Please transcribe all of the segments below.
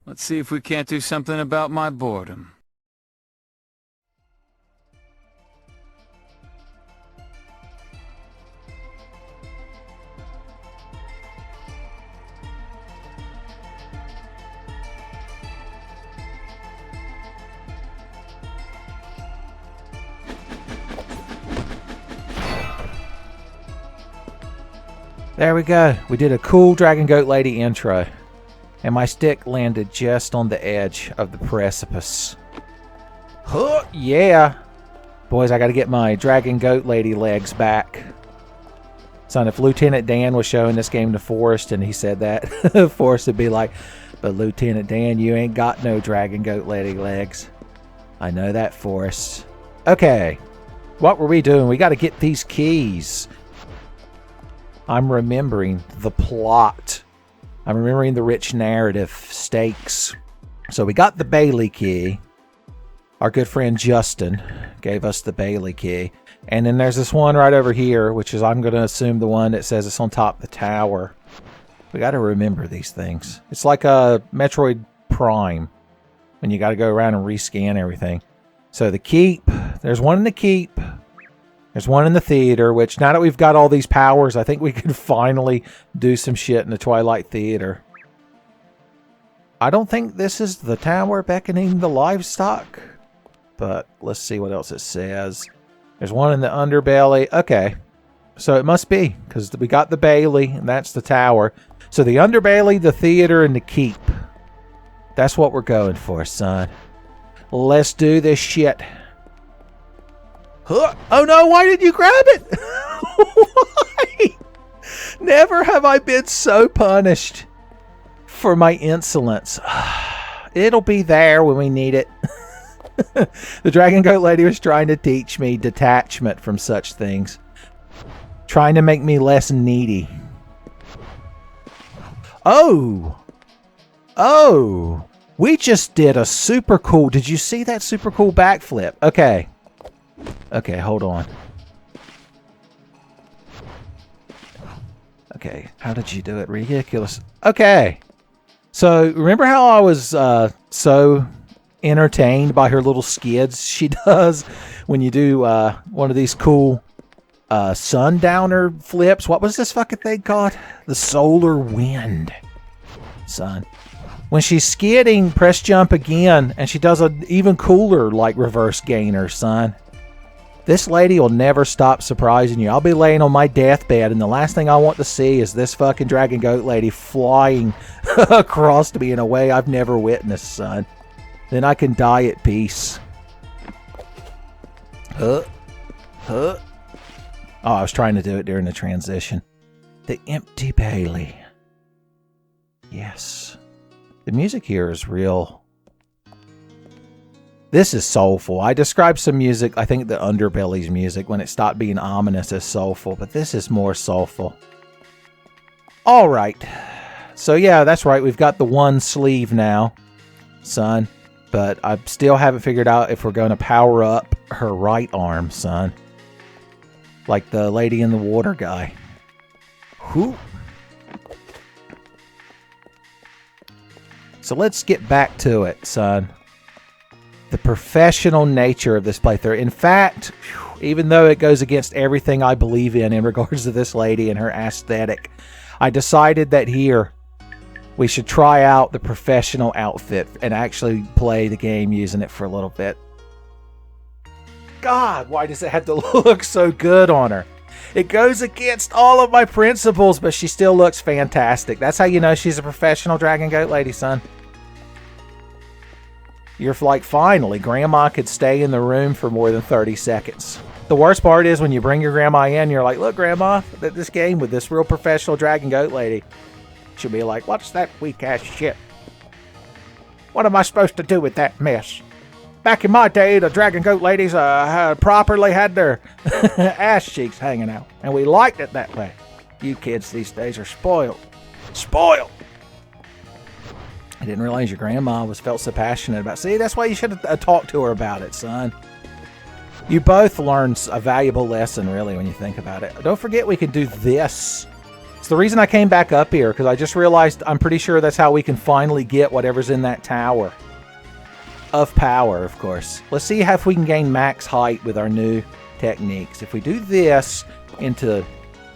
Let's see if we can't do something about my boredom. There we go. We did a cool Dragon Goat Lady intro. And my stick landed just on the edge of the precipice. Huh, yeah. Boys, I gotta get my Dragon Goat Lady legs back. Son, if Lieutenant Dan was showing this game to Forrest and he said that, Forrest would be like, but Lieutenant Dan, you ain't got no Dragon Goat Lady legs. I know that, Forrest. Okay. What were we doing? We gotta get these keys. I'm remembering the plot. I'm remembering the rich narrative stakes. So we got the Bailey key. Our good friend Justin gave us the Bailey key. And then there's this one right over here, which is, I'm going to assume, the one that says it's on top of the tower. We got to remember these things. It's like a Metroid Prime, when you got to go around and rescan everything. So the keep, there's one in the keep. There's one in the theater, which now that we've got all these powers, I think we can finally do some shit in the Twilight Theater. I don't think this is the tower beckoning the livestock, but let's see what else it says. There's one in the underbelly. Okay, so it must be, because we got the Bailey, and that's the tower. So the underbelly, the theater, and the keep. That's what we're going for, son. Let's do this shit. Huh. Oh no, why did you grab it? Why? Never have I been so punished for my insolence. It'll be there when we need it. The Dragon Goat Lady was trying to teach me detachment from such things. Trying to make me less needy. Oh! Oh! We just did a super cool... Did you see that super cool backflip? Okay. Okay, hold on. Okay, how did you do it? Ridiculous. Okay. So, remember how I was so entertained by her little skids she does when you do one of these cool sundowner flips? What was this fucking thing called? The solar wind. Son. When she's skidding, press jump again, and she does an even cooler, like, reverse gainer, son. This lady will never stop surprising you. I'll be laying on my deathbed, and the last thing I want to see is this fucking Dragon Goat Lady flying across to me in a way I've never witnessed, son. Then I can die at peace. Oh, I was trying to do it during the transition. The empty Bailey. Yes. The music here is real. This is soulful. I described some music, I think the Underbelly's music, when it stopped being ominous, as soulful, but this is more soulful. Alright. So yeah, that's right, we've got the one sleeve now, son. But I still haven't figured out if we're going to power up her right arm, son. Like the Lady in the Water guy. Whew. So let's get back to it, son. The professional nature of this playthrough. In fact, even though it goes against everything I believe in regards to this lady and her aesthetic, I decided that here we should try out the professional outfit and actually play the game using it for a little bit. God, why does it have to look so good on her? It goes against all of my principles, but she still looks fantastic. That's how you know she's a professional Dragon Goat Lady, son. You're like, finally, Grandma could stay in the room for more than 30 seconds. The worst part is when you bring your grandma in, you're like, look, Grandma, this game with this real professional Dragon Goat Lady. She'll be like, what's that weak-ass shit? What am I supposed to do with that mess? Back in my day, the Dragon Goat Ladies properly had their ass cheeks hanging out. And we liked it that way. You kids these days are spoiled. Spoiled! I didn't realize your grandma felt so passionate about it. See, that's why you should have talked to her about it, son. You both learned a valuable lesson, really, when you think about it. Don't forget we can do this. It's the reason I came back up here, because I just realized I'm pretty sure that's how we can finally get whatever's in that tower. Of power, of course. Let's see if we can gain max height with our new techniques. If we do this into...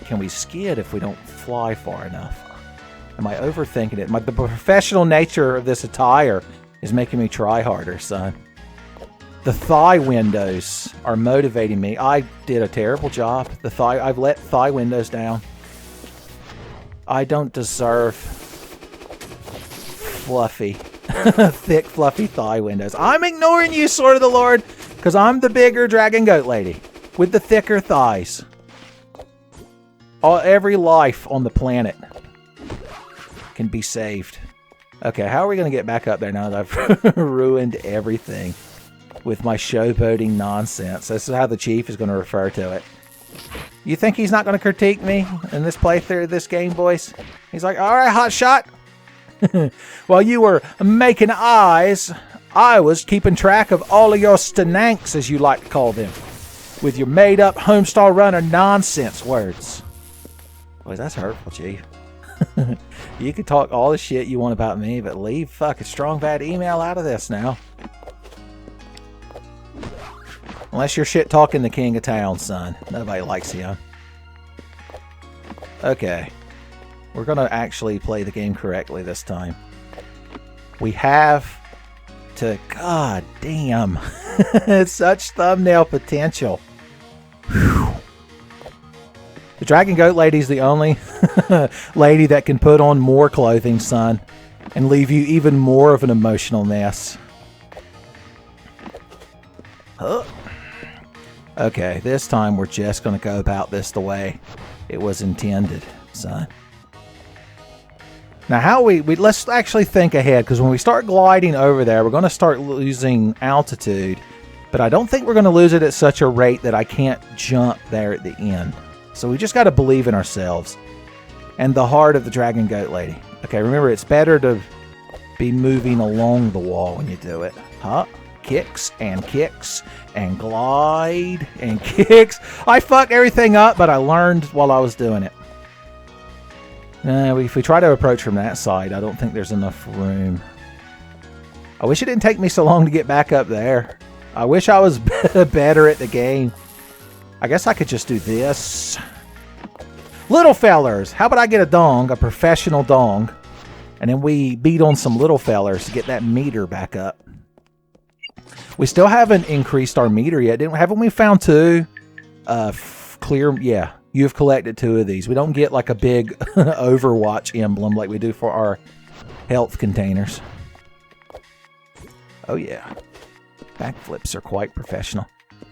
Can we skid if we don't fly far enough? Am I overthinking it? The professional nature of this attire is making me try harder, son. The thigh windows are motivating me. I did a terrible job. I've let thigh windows down. I don't deserve fluffy, thick, fluffy thigh windows. I'm ignoring you, Sword of the Lord, because I'm the bigger dragon goat lady with the thicker thighs. Every life on the planet can be saved. Okay, how are we going to get back up there now that I've ruined everything with my showboating nonsense? This is how the chief is going to refer to it. You think he's not going to critique me in this playthrough of this game, boys? He's like, all right, hotshot. While you were making eyes, I was keeping track of all of your stenanks, as you like to call them, with your made-up homestar runner nonsense words. Boys, that's hurtful, chief. You can talk all the shit you want about me, but leave fucking strong bad email out of this now. Unless you're shit talking the king of town, son. Nobody likes him. Okay. We're going to actually play the game correctly this time. We have to... God damn. It's such thumbnail potential. Whew. The Dragon Goat Lady's the only lady that can put on more clothing, son, and leave you even more of an emotional mess. Huh. Okay, this time we're just going to go about this the way it was intended, son. Now, let's actually think ahead, because when we start gliding over there, we're going to start losing altitude, but I don't think we're going to lose it at such a rate that I can't jump there at the end. So we just got to believe in ourselves and the heart of the Dragon Goat Lady. Okay, remember, it's better to be moving along the wall when you do it. Huh? Kicks and glide and kicks. I fucked everything up, but I learned while I was doing it. If we try to approach from that side, I don't think there's enough room. I wish it didn't take me so long to get back up there. I wish I was better at the game. I guess I could just do this. Little fellers, how about I get a dong, a professional dong, and then we beat on some little fellers to get that meter back up. We still haven't increased our meter yet, haven't we found 2? Clear, yeah. You've collected 2 of these. We don't get like a big Overwatch emblem like we do for our health containers. Oh yeah. Backflips are quite professional.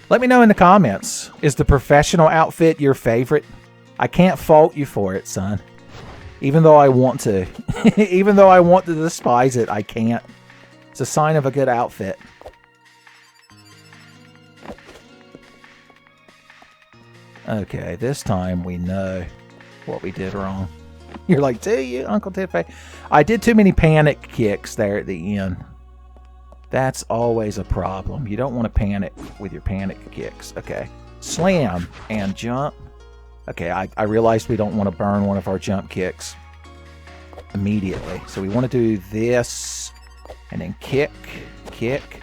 Let me know in the comments. Is the professional outfit your favorite? I can't fault you for it, son. Even though I want to. Even though I want to despise it, I can't. It's a sign of a good outfit. Okay, this time we know what we did wrong. You're like, do you, Uncle Tenfey? I did too many panic kicks there at the end. That's always a problem. You don't want to panic with your panic kicks. Okay. Slam and jump. Okay, I realized we don't want to burn one of our jump kicks immediately. So we want to do this and then kick, kick,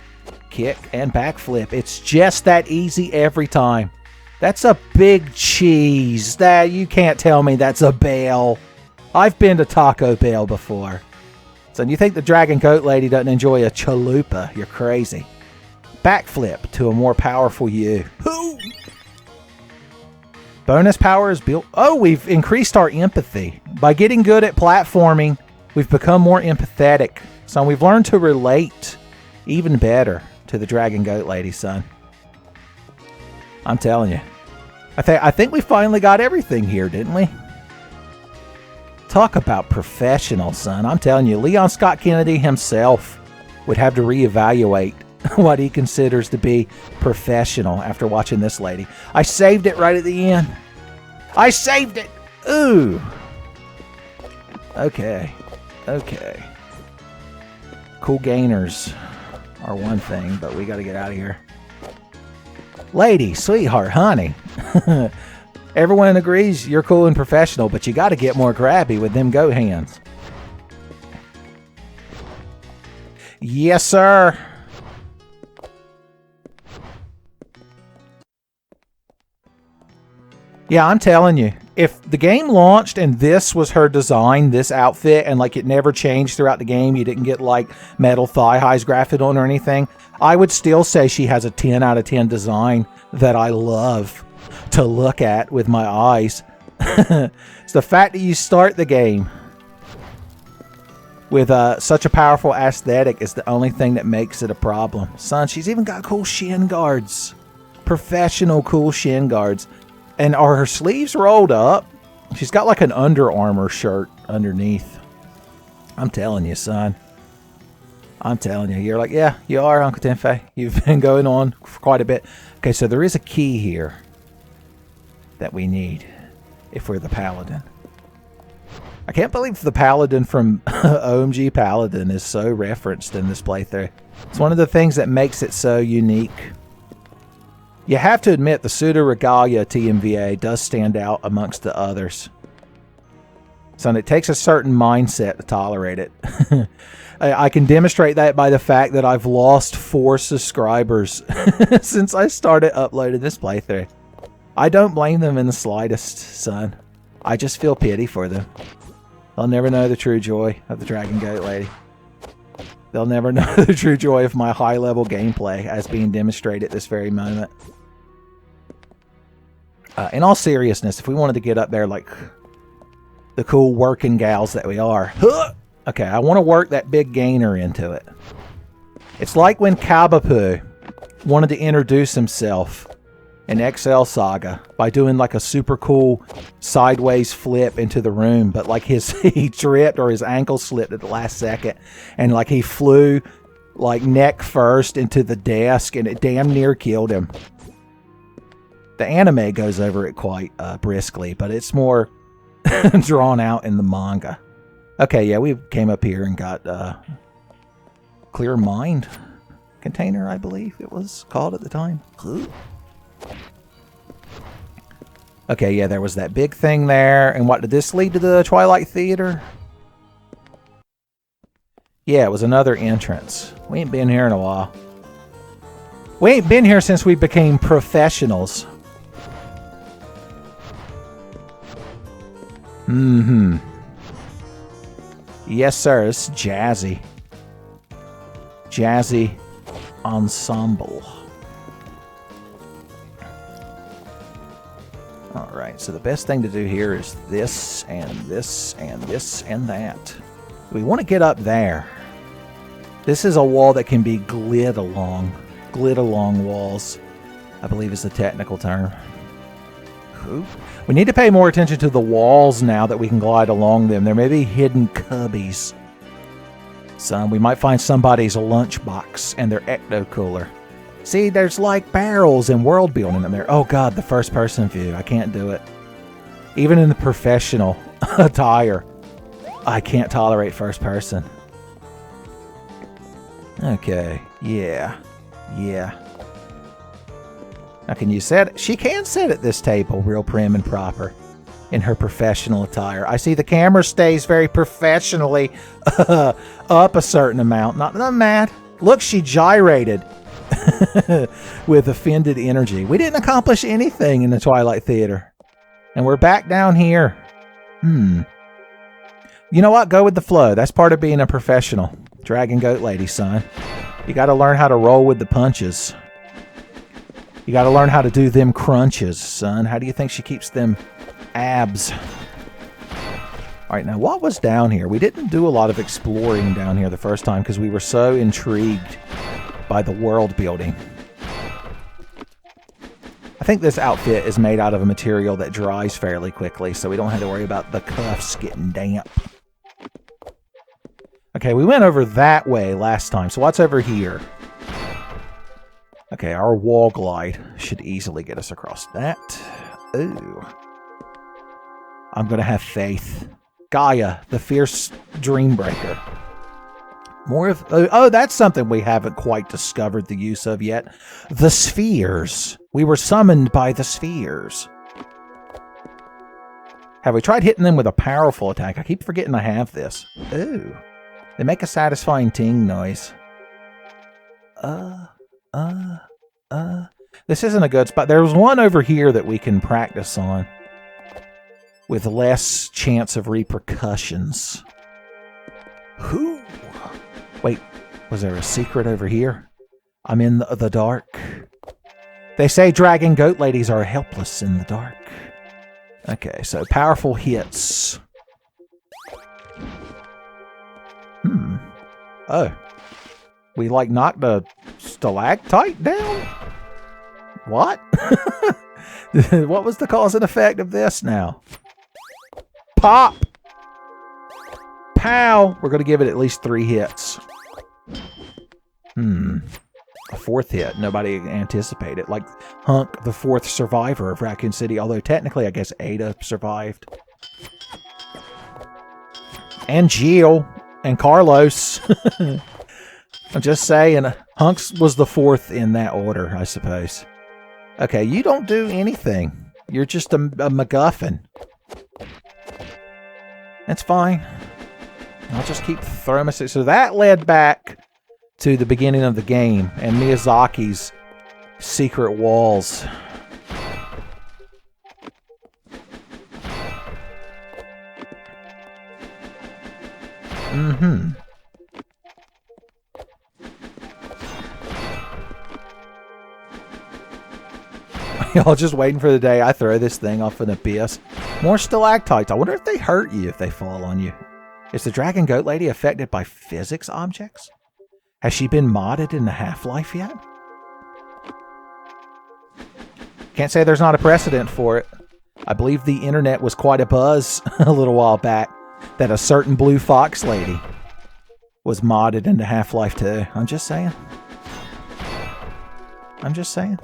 kick, and backflip. It's just that easy every time. That's a big cheese. That you can't tell me that's a Bell. I've been to Taco Bell before. So you think the Dragon Goat Lady doesn't enjoy a chalupa? You're crazy. Backflip to a more powerful you. Ooh. Bonus power is built. Oh, we've increased our empathy. By getting good at platforming, we've become more empathetic. So we've learned to relate even better to the Dragon Goat Lady, son. I'm telling you. I think we finally got everything here, didn't we? Talk about professional, son. I'm telling you, Leon Scott Kennedy himself would have to reevaluate what he considers to be professional after watching this lady. I saved it right at the end. I saved it! Ooh! Okay. Okay. Cool gainers are one thing, but we gotta get out of here. Lady, sweetheart, honey. Everyone agrees you're cool and professional, but you got to get more grabby with them goat hands. Yes, sir. Yeah, I'm telling you, if the game launched and this was her design, this outfit, and like it never changed throughout the game, you didn't get like metal thigh highs grafted on or anything, I would still say she has a 10 out of 10 design that I love to look at with my eyes. It's the fact that you start the game with such a powerful aesthetic is the only thing that makes it a problem. Son, she's even got cool shin guards. Professional cool shin guards. And are her sleeves rolled up? She's got like an Under Armour shirt underneath. I'm telling you, son. I'm telling you. You're like, yeah, you are, Uncle Tenfey. You've been going on for quite a bit. Okay, so there is a key here that we need if we're the Paladin. I can't believe the Paladin from OMG Paladin is so referenced in this playthrough. It's one of the things that makes it so unique. You have to admit the Pseudoregalia TMVA does stand out amongst the others. So it takes a certain mindset to tolerate it. I can demonstrate that by the fact that I've lost 4 subscribers since I started uploading this playthrough. I don't blame them in the slightest, son. I just feel pity for them. They'll never know the true joy of the Dragon Goat Lady. They'll never know the true joy of my high-level gameplay as being demonstrated at this very moment. In all seriousness, if we wanted to get up there like the cool working gals that we are, okay, I want to work that big gainer into it. It's like when Kabapu wanted to introduce himself in XL Saga by doing like a super cool sideways flip into the room, but like he tripped or his ankle slipped at the last second, and like he flew like neck first into the desk, and it damn near killed him. The anime goes over it quite briskly, but it's more drawn out in the manga. Okay, yeah, we came up here and got Clear Mind container, I believe it was called at the time. Okay, yeah, there was that big thing there. And what, did this lead to the Twilight Theater? Yeah, it was another entrance. We ain't been here in a while. We ain't been here since we became professionals. Mm-hmm. Yes, sir. It's jazzy. Jazzy ensemble. Alright, so the best thing to do here is this, and this, and this, and that. We want to get up there. This is a wall that can be glid along. Glid along walls, I believe is the technical term. Ooh. We need to pay more attention to the walls now that we can glide along them. There may be hidden cubbies. Some, we might find somebody's lunchbox and their ecto cooler. See, there's like barrels and world building in there. Oh god, the first person view. I can't do it. Even in the professional attire, I can't tolerate first person. Okay, yeah. Now can you sit? She can sit at this table real prim and proper in her professional attire. I see the camera stays very professionally up a certain amount. Not mad. Look, she gyrated with offended energy. We didn't accomplish anything in the Twilight Theater. And we're back down here. You know what? Go with the flow. That's part of being a professional. Dragon Goat Lady, son. You got to learn how to roll with the punches. You got to learn how to do them crunches, son. How do you think she keeps them abs? All right, now what was down here? We didn't do a lot of exploring down here the first time because we were so intrigued by the world building. I think this outfit is made out of a material that dries fairly quickly, so we don't have to worry about the cuffs getting damp. Okay, we went over that way last time, so what's over here? Okay, our wall glide should easily get us across that. Ooh. I'm going to have faith. Gaia, the fierce dreambreaker. More of... Oh, that's something we haven't quite discovered the use of yet. The spheres. We were summoned by the spheres. Have we tried hitting them with a powerful attack? I keep forgetting I have this. Ooh. They make a satisfying ting noise. This isn't a good spot. There's one over here that we can practice on with less chance of repercussions. Whoo! Wait, was there a secret over here? I'm in the dark. They say dragon goat ladies are helpless in the dark. Okay, so powerful hits. Oh. We, like, knocked a stalactite down? What? What was the cause and effect of this now? Pop! Pow! We're going to give it at least 3 hits. A 4th hit. Nobody anticipated. Like Hunk, the 4th survivor of Raccoon City. Although technically, I guess Ada survived. And Jill. And Carlos. I'm just saying. Hunks was the 4th in that order, I suppose. Okay, you don't do anything. You're just a MacGuffin. That's fine. I'll just keep throwing my... So that led back to the beginning of the game and Miyazaki's secret walls. Y'all just waiting for the day I throw this thing off an abyss. More stalactites. I wonder if they hurt you if they fall on you. Is the dragon goat lady affected by physics objects? Has she been modded into Half-Life yet? Can't say there's not a precedent for it. I believe the internet was quite a buzz a little while back that a certain blue fox lady was modded into Half-Life 2. I'm just saying. I'm just saying.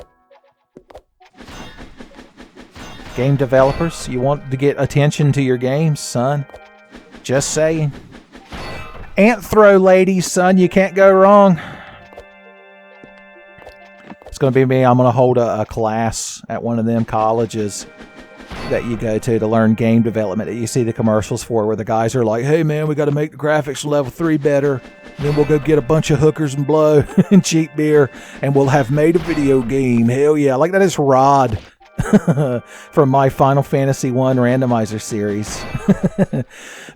Game developers, you want to get attention to your games, son. Just saying. Ant throw ladies, son. You can't go wrong. It's going to be me. I'm going to hold a class at one of them colleges that you go to learn game development that you see the commercials for, where the guys are like, hey, man, we got to make the graphics level 3 better. Then we'll go get a bunch of hookers and blow and cheap beer, and we'll have made a video game. Hell yeah. Like that is Rod from my Final Fantasy 1 randomizer series.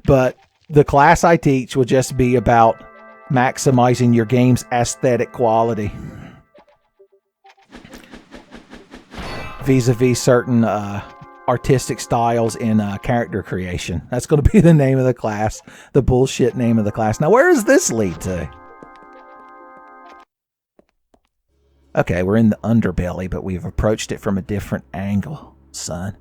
But the class I teach will just be about maximizing your game's aesthetic quality vis-a-vis certain artistic styles in character creation. That's going to be the name of the class, the bullshit name of the class. Now, where does this lead to? Okay, we're in the underbelly, but we've approached it from a different angle, son.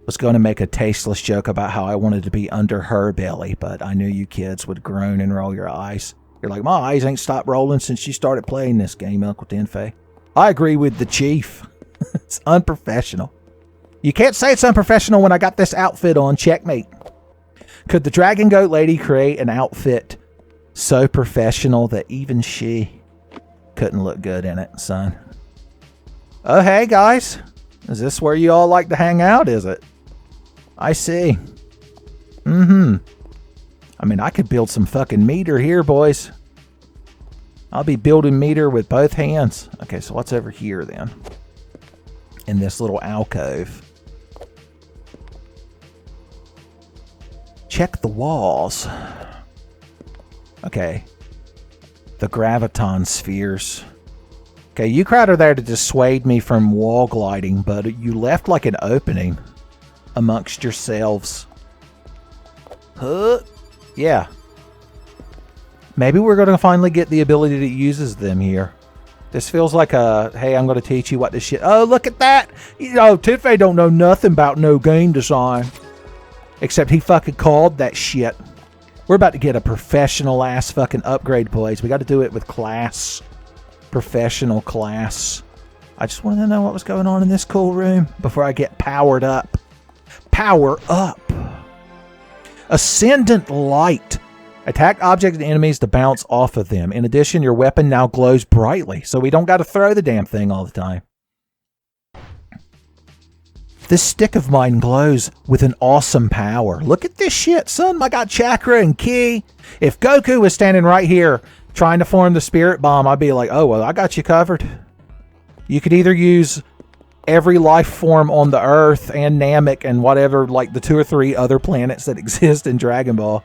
Was going to make a tasteless joke about how I wanted to be under her belly, but I knew you kids would groan and roll your eyes. You're like, my eyes ain't stopped rolling since you started playing this game, Uncle Tenfey. I agree with the chief. It's unprofessional. You can't say it's unprofessional when I got this outfit on. Checkmate. Could the dragon goat lady create an outfit so professional that even she couldn't look good in it, son? Oh, hey, guys. Is this where you all like to hang out, is it? I see. I mean, I could build some fucking meter here, boys. I'll be building meter with both hands. Okay, so what's over here, then? In this little alcove. Check the walls. Okay. The graviton spheres. Okay, you crowd are there to dissuade me from wall gliding, but you left like an opening amongst yourselves. Huh? Yeah. Maybe we're going to finally get the ability that uses them here. This feels like a, hey, I'm going to teach you what this shit... Oh, look at that! You know, Tenfey don't know nothing about no game design. Except he fucking called that shit. We're about to get a professional-ass fucking upgrade, boys. We got to do it with class. Professional class. I just wanted to know what was going on in this cool room before I get powered up. Power up. Ascendant light. Attack objects and enemies to bounce off of them. In addition, your weapon now glows brightly, so we don't got to throw the damn thing all the time. This stick of mine glows with an awesome power. Look at this shit, son. I got chakra and ki. If Goku was standing right here trying to form the spirit bomb, I'd be like, oh, well, I got you covered. You could either use every life form on the Earth and Namek and whatever, like the 2 or 3 other planets that exist in Dragon Ball,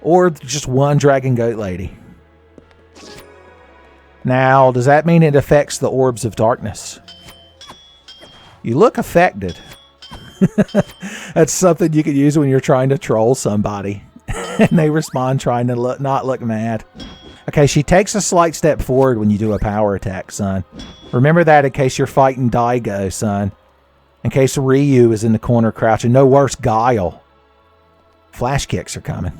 or just one Dragon Goat Lady. Now, does that mean it affects the orbs of darkness? You look affected. That's something you could use when you're trying to troll somebody. And they respond trying to not look mad. Okay, she takes a slight step forward when you do a power attack, son. Remember that in case you're fighting Daigo, son. In case Ryu is in the corner crouching. No worse, Guile. Flash kicks are coming.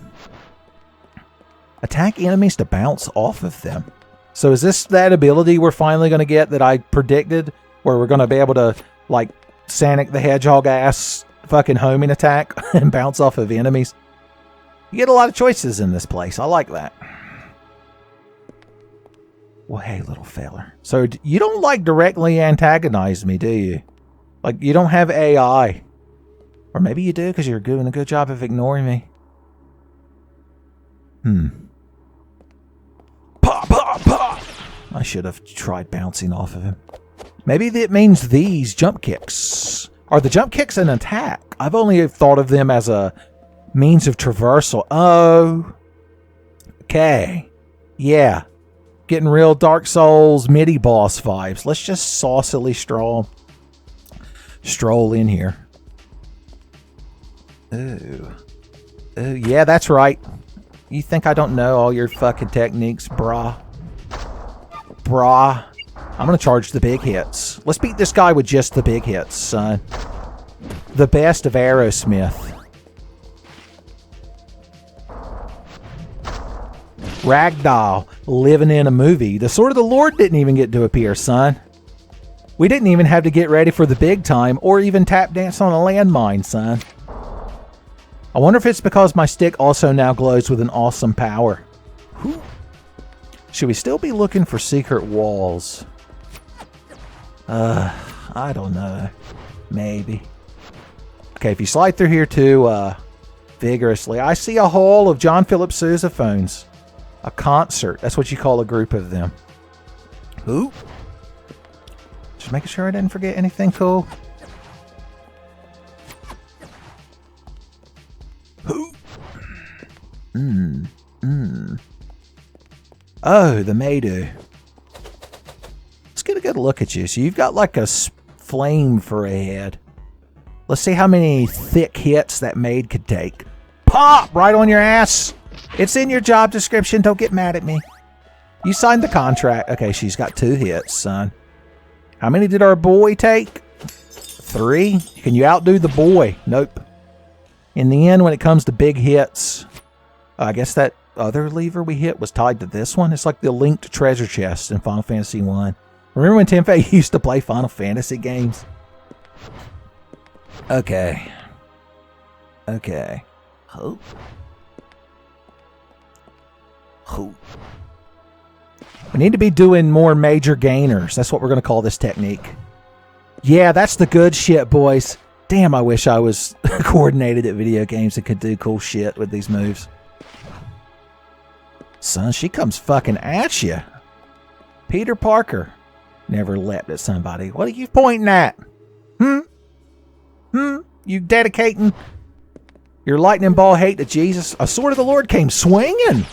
Attack enemies to bounce off of them. So is this that ability we're finally going to get that I predicted? Where we're going to be able to, like, Sonic the Hedgehog ass fucking homing attack and bounce off of enemies? You get a lot of choices in this place. I like that. Well, hey, little feller. So you don't, like, directly antagonize me, do you? Like, you don't have AI. Or maybe you do because you're doing a good job of ignoring me. Pop, pop, pop! I should have tried bouncing off of him. Maybe that means these jump kicks. Are the jump kicks an attack? I've only thought of them as a means of traversal. Oh. Okay. Yeah. Getting real Dark Souls MIDI boss vibes. Let's just saucily stroll in here. Ooh. Ooh, yeah, that's right. You think I don't know all your fucking techniques, brah? Brah. I'm going to charge the big hits. Let's beat this guy with just the big hits, son. The best of Aerosmith. Ragdoll, living in a movie. The Sword of the Lord didn't even get to appear, son. We didn't even have to get ready for the big time or even tap dance on a landmine, son. I wonder if it's because my stick also now glows with an awesome power. Whew. Should we still be looking for secret walls? I don't know. Maybe. Okay, if you slide through here too, vigorously. I see a hall of John Philip sousaphones. A concert. That's what you call a group of them. Who? Just making sure I didn't forget anything cool. Who? Oh, the Maydu. Let's get a good look at you. So you've got like a flame for a head. Let's see how many thick hits that maid could take. Pop! Right on your ass! It's in your job description. Don't get mad at me. You signed the contract. Okay, she's got 2 hits, son. How many did our boy take? 3? Can you outdo the boy? Nope. In the end, when it comes to big hits, I guess that other lever we hit was tied to this one. It's like the linked treasure chest in Final Fantasy 1. Remember when Tenfey used to play Final Fantasy games? Okay. Okay. Hope. Hope. We need to be doing more major gainers. That's what we're going to call this technique. Yeah, that's the good shit, boys. Damn, I wish I was coordinated at video games and could do cool shit with these moves. Son, she comes fucking at you. Peter Parker never leapt at somebody. What are you pointing at? You dedicating your lightning ball hate to Jesus? A sword of the Lord came swinging.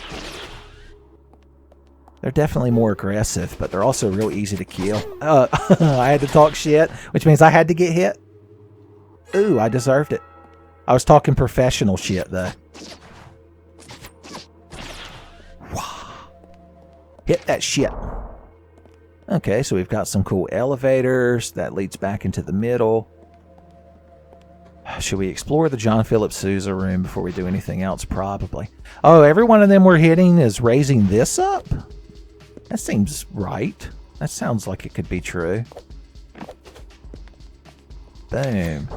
They're definitely more aggressive, but they're also real easy to kill. I had to talk shit, which means I had to get hit. Ooh, I deserved it. I was talking professional shit, though. Hit that shit. Okay, so we've got some cool elevators. That leads back into the middle. Should we explore the John Philip Sousa room before we do anything else? Probably. Oh, every one of them we're hitting is raising this up? That seems right. That sounds like it could be true. Boom.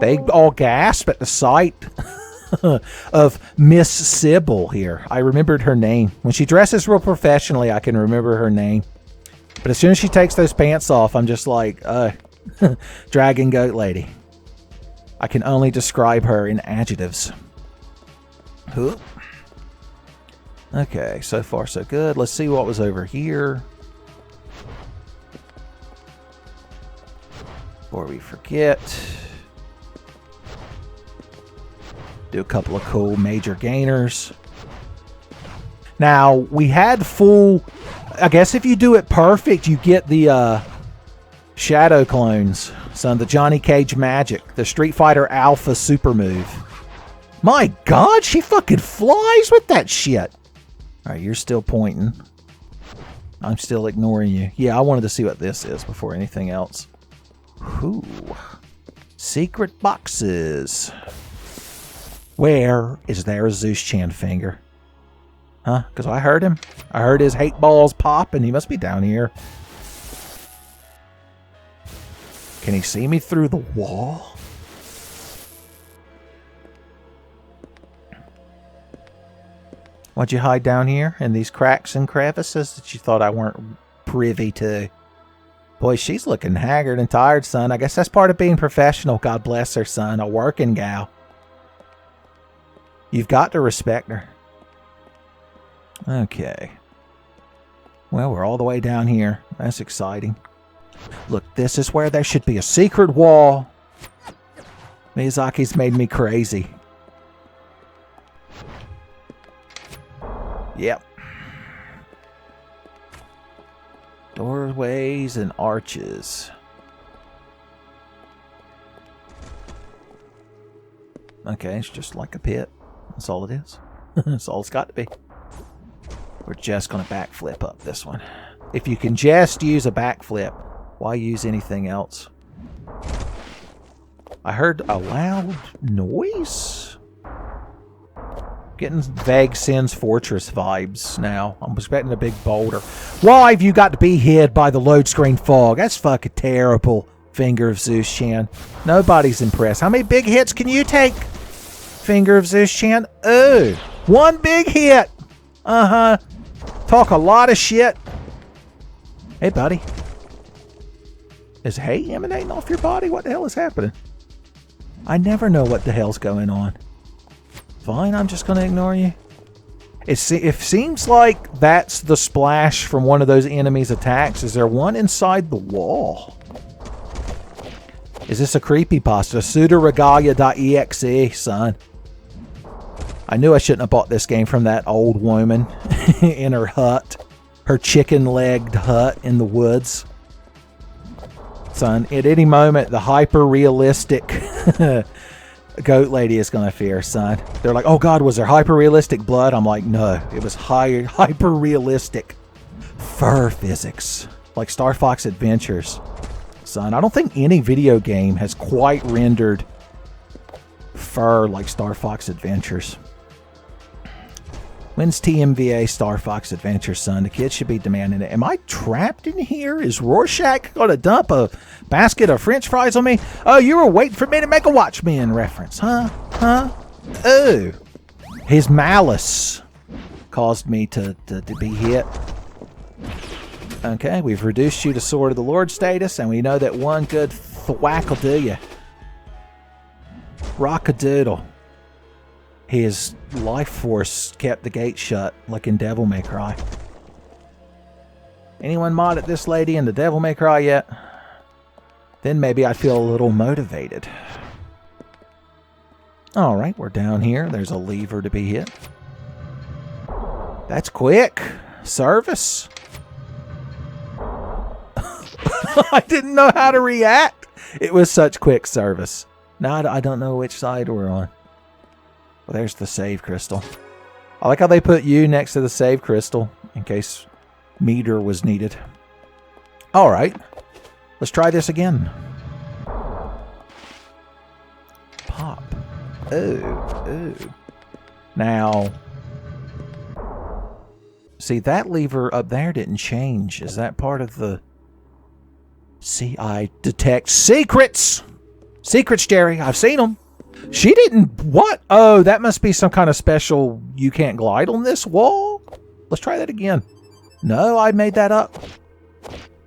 They all gasp at the sight of Miss Sybil here. I remembered her name. When she dresses real professionally, I can remember her name. But as soon as she takes those pants off, I'm just like, Dragon Goat Lady. I can only describe her in adjectives. Huh. Okay, so far so good. Let's see what was over here. Before we forget. Do a couple of cool major gainers. Now, we had full... I guess if you do it perfect, you get the Shadow clones. Son, the Johnny Cage Magic. The Street Fighter Alpha super move. My God, she fucking flies with that shit. Alright, you're still pointing. I'm still ignoring you. Yeah, I wanted to see what this is before anything else. Ooh. Secret boxes. Where is there a Zeus Chan finger? Huh? Because I heard him. I heard his hate balls pop, and he must be down here. Can he see me through the wall? Why'd you hide down here in these cracks and crevices that you thought I weren't privy to? Boy, she's looking haggard and tired, son. I guess that's part of being professional. God bless her, son. A working gal. You've got to respect her. Okay. Well, we're all the way down here. That's exciting. Look, this is where there should be a secret wall. Miyazaki's made me crazy. Yep. Doorways and arches. Okay, it's just like a pit. That's all it is. That's all it's got to be. We're just going to backflip up this one. If you can just use a backflip, why use anything else? I heard a loud noise? Getting vague Sin's Fortress vibes now. I'm expecting a big boulder. Why have you got to be hid by the load screen fog? That's fucking terrible, Finger of Zeus Chan. Nobody's impressed. How many big hits can you take, Finger of Zeus Chan? Oh, one big hit. Uh-huh. Talk a lot of shit. Hey, buddy. Is hate emanating off your body? What the hell is happening? I never know what the hell's going on. Fine, I'm just going to ignore you. It seems like that's the splash from one of those enemies' attacks. Is there one inside the wall? Is this a creepypasta? Pseudoregalia.exe, son. I knew I shouldn't have bought this game from that old woman in her hut. Her chicken-legged hut in the woods. Son, at any moment, the hyper-realistic goat lady is going to fear, son. They're like, oh God, was there hyper-realistic blood? I'm like, no, it was hyper-realistic fur physics. Like Star Fox Adventures. Son, I don't think any video game has quite rendered fur like Star Fox Adventures. When's TMVA Star Fox Adventures, son? The kids should be demanding it. Am I trapped in here? Is Rorschach going to dump a basket of French fries on me? Oh, you were waiting for me to make a Watchmen reference, huh? Huh? Oh. His malice caused me to be hit. Okay, we've reduced you to Sword of the Lord status, and we know that one good thwack will do you. Rock-a-doodle. His life force kept the gate shut, like in Devil May Cry. Anyone mod at this lady in the Devil May Cry yet? Then maybe I'd feel a little motivated. Alright, we're down here. There's a lever to be hit. That's quick. Service. I didn't know how to react. It was such quick service. Now I don't know which side we're on. Well, there's the save crystal. I like how they put you next to the save crystal in case meter was needed. All right. Let's try this again. Pop. Oh. Now, see, that lever up there didn't change. Is that part of the... See, I detect secrets! Secrets, Jerry. I've seen them. She didn't... What? Oh, that must be some kind of special... You can't glide on this wall? Let's try that again. No, I made that up.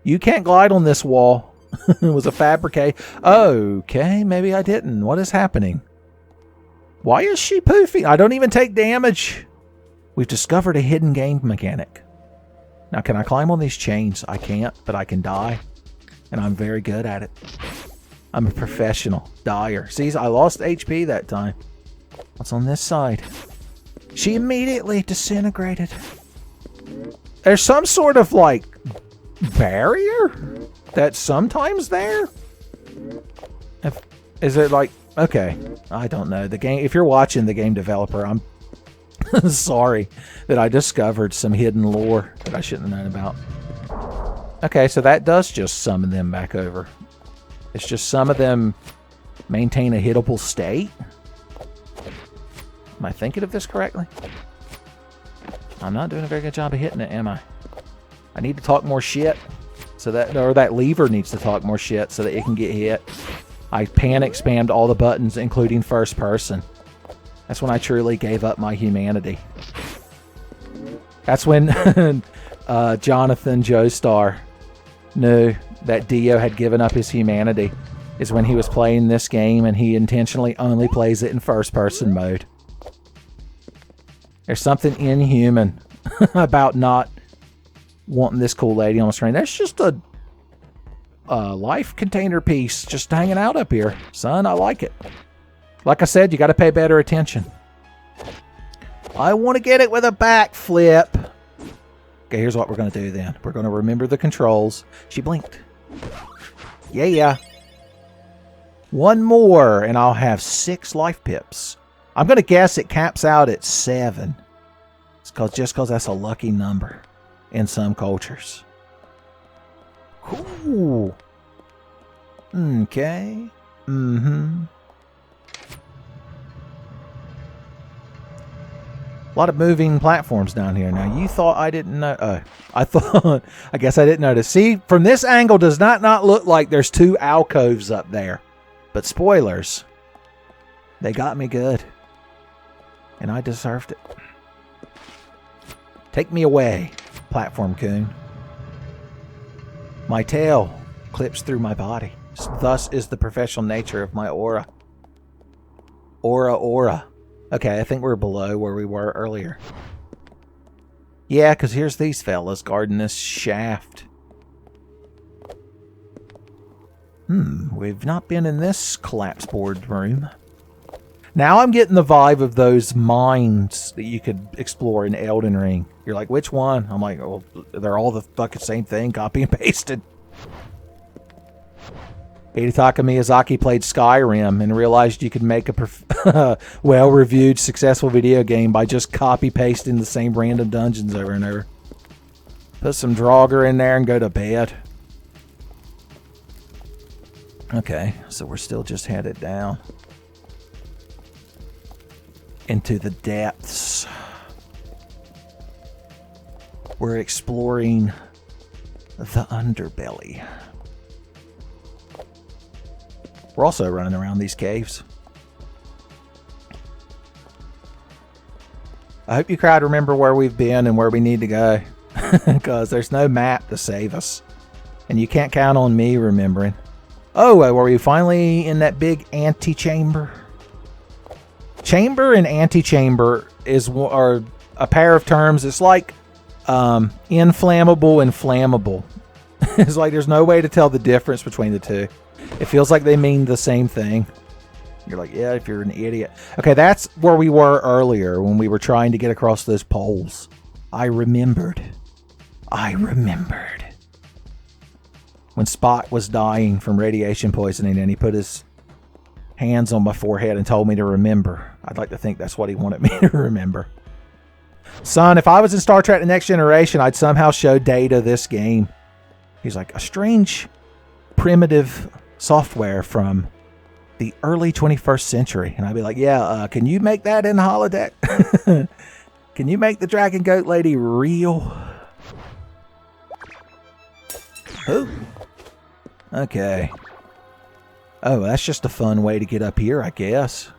You can't glide on this wall. It was a fabricate. Okay, maybe I didn't. What is happening? Why is she poofing? I don't even take damage. We've discovered a hidden game mechanic. Now, can I climb on these chains? I can't, but I can die. And I'm very good at it. I'm a professional dyer. See, I lost HP that time. What's on this side? She immediately disintegrated. There's some sort of, like, barrier that's sometimes there? Is it like... Okay, I don't know. The game. If you're watching, the game developer, I'm sorry that I discovered some hidden lore that I shouldn't have known about. Okay, so that does just summon them back over. It's just some of them maintain a hittable state. Am I thinking of this correctly? I'm not doing a very good job of hitting it, am I? I need to talk more shit. So that, or that lever needs to talk more shit so that it can get hit. I panic spammed all the buttons, including first person. That's when I truly gave up my humanity. That's when Jonathan Joestar knew that Dio had given up his humanity. Is when he was playing this game and he intentionally only plays it in first person mode. There's something inhuman about not wanting this cool lady on the screen. There's just a life container piece just hanging out up here. Son, I like it. Like I said, you got to pay better attention. I want to get it with a backflip. Okay, here's what we're going to do then. We're going to remember the controls. She blinked. Yeah. One more, and I'll have 6 life pips. I'm going to guess it caps out at 7. It's just because that's a lucky number in some cultures. Cool. Okay. A lot of moving platforms down here. Now, you thought I didn't know. I guess I didn't notice. See, from this angle does not look like there's 2 alcoves up there. But spoilers. They got me good. And I deserved it. Take me away, platform coon. My tail clips through my body. Thus is the professional nature of my aura. Aura. Okay, I think we're below where we were earlier. Yeah, because here's these fellas guarding this shaft. We've not been in this collapse board room. Now I'm getting the vibe of those mines that you could explore in Elden Ring. You're like, which one? I'm like, well, they're all the fucking same thing, copy and pasted. Hidetaka Miyazaki played Skyrim and realized you could make a well-reviewed, successful video game by just copy-pasting the same random dungeons over and over. Put some Draugr in there and go to bed. Okay, so we're still just headed down into the depths. We're exploring the underbelly. We're also running around these caves. I hope you crowd remember where we've been and where we need to go. Because there's no map to save us. And you can't count on me remembering. Oh, were we finally in that big antechamber? Chamber and antechamber are a pair of terms. It's like inflammable and flammable. It's like there's no way to tell the difference between the two. It feels like they mean the same thing. You're like, yeah, if you're an idiot. Okay, that's where we were earlier when we were trying to get across those poles. I remembered. When Spot was dying from radiation poisoning and he put his hands on my forehead and told me to remember. I'd like to think that's what he wanted me to remember. Son, if I was in Star Trek The Next Generation, I'd somehow show Data this game. He's like, a strange, primitive software from the early 21st century. And I'd be like, yeah, can you make that in the holodeck? Can you make the Dragon Goat Lady real? Oh. Okay. Oh, that's just a fun way to get up here, I guess.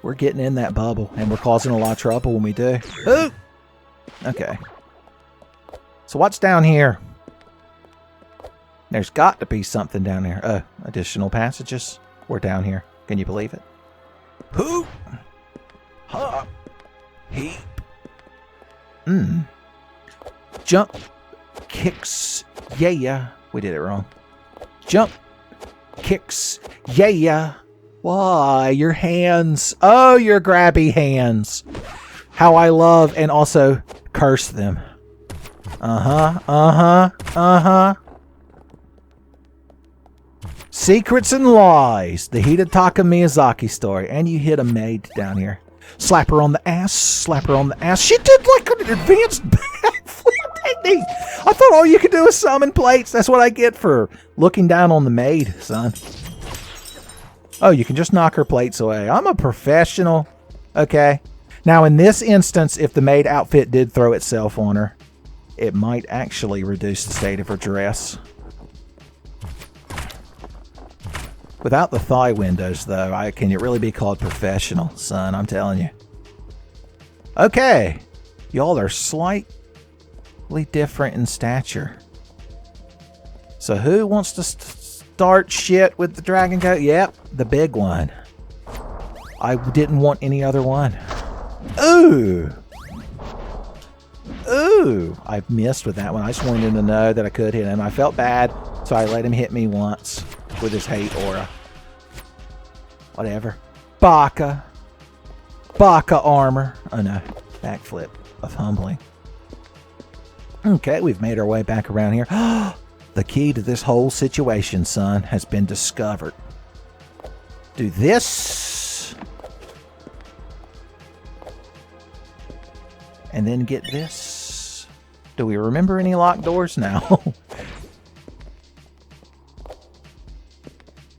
We're getting in that bubble, and we're causing a lot of trouble when we do. Oh! Okay. So what's down here? There's got to be something down here. Additional passages. We're down here. Can you believe it? Hoop! Hop! Heap! Jump! Kicks! Yeah! We did it wrong. Jump! Kicks! Yeah! Why? Your hands! Oh, your grabby hands! How I love and also curse them. Secrets and Lies, the Hidetaka Miyazaki story. And you hit a maid down here. Slap her on the ass, slap her on the ass. She did like an advanced backflip technique. I thought all you could do is summon plates. That's what I get for looking down on the maid, son. Oh, you can just knock her plates away. I'm a professional. Okay. Now, in this instance, if the maid outfit did throw itself on her, it might actually reduce the state of her dress. Without the thigh windows, though, can you really be called professional, son? I'm telling you. Okay. Y'all are slightly different in stature. So who wants to start shit with the dragon goat? Yep, the big one. I didn't want any other one. Ooh! Ooh! I missed with that one. I just wanted him to know that I could hit him. I felt bad, so I let him hit me once with his hate aura. Whatever. Baka. Baka armor. Oh no. Backflip of humbling. Okay, we've made our way back around here. The key to this whole situation, son, has been discovered. Do this. And then get this. Do we remember any locked doors now?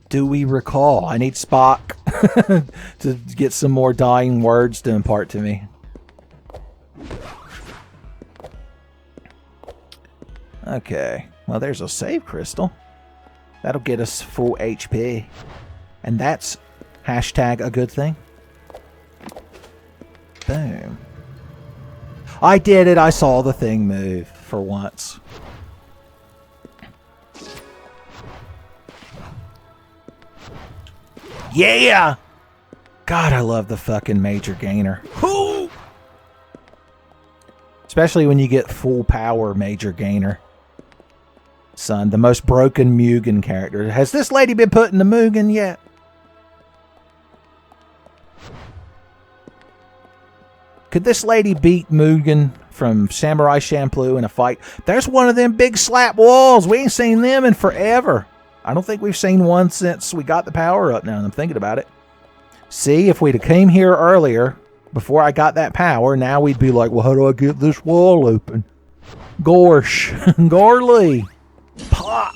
Do we recall? I need Spock to get some more dying words to impart to me. Okay. Well, there's a save crystal. That'll get us full HP. And that's hashtag a good thing. Boom. I did it. I saw the thing move for once. Yeah! God, I love the fucking major gainer. Whoo! Especially when you get full power major gainer. Son, the most broken Mugen character. Has this lady been put in the Mugen yet? Could this lady beat Mugen from Samurai Champloo in a fight? There's one of them big slap walls. We ain't seen them in forever. I don't think we've seen one since we got the power up now, and I'm thinking about it. See, if we'd have came here earlier, before I got that power, now we'd be like, well, how do I get this wall open? Gorsh. Garly. Pop.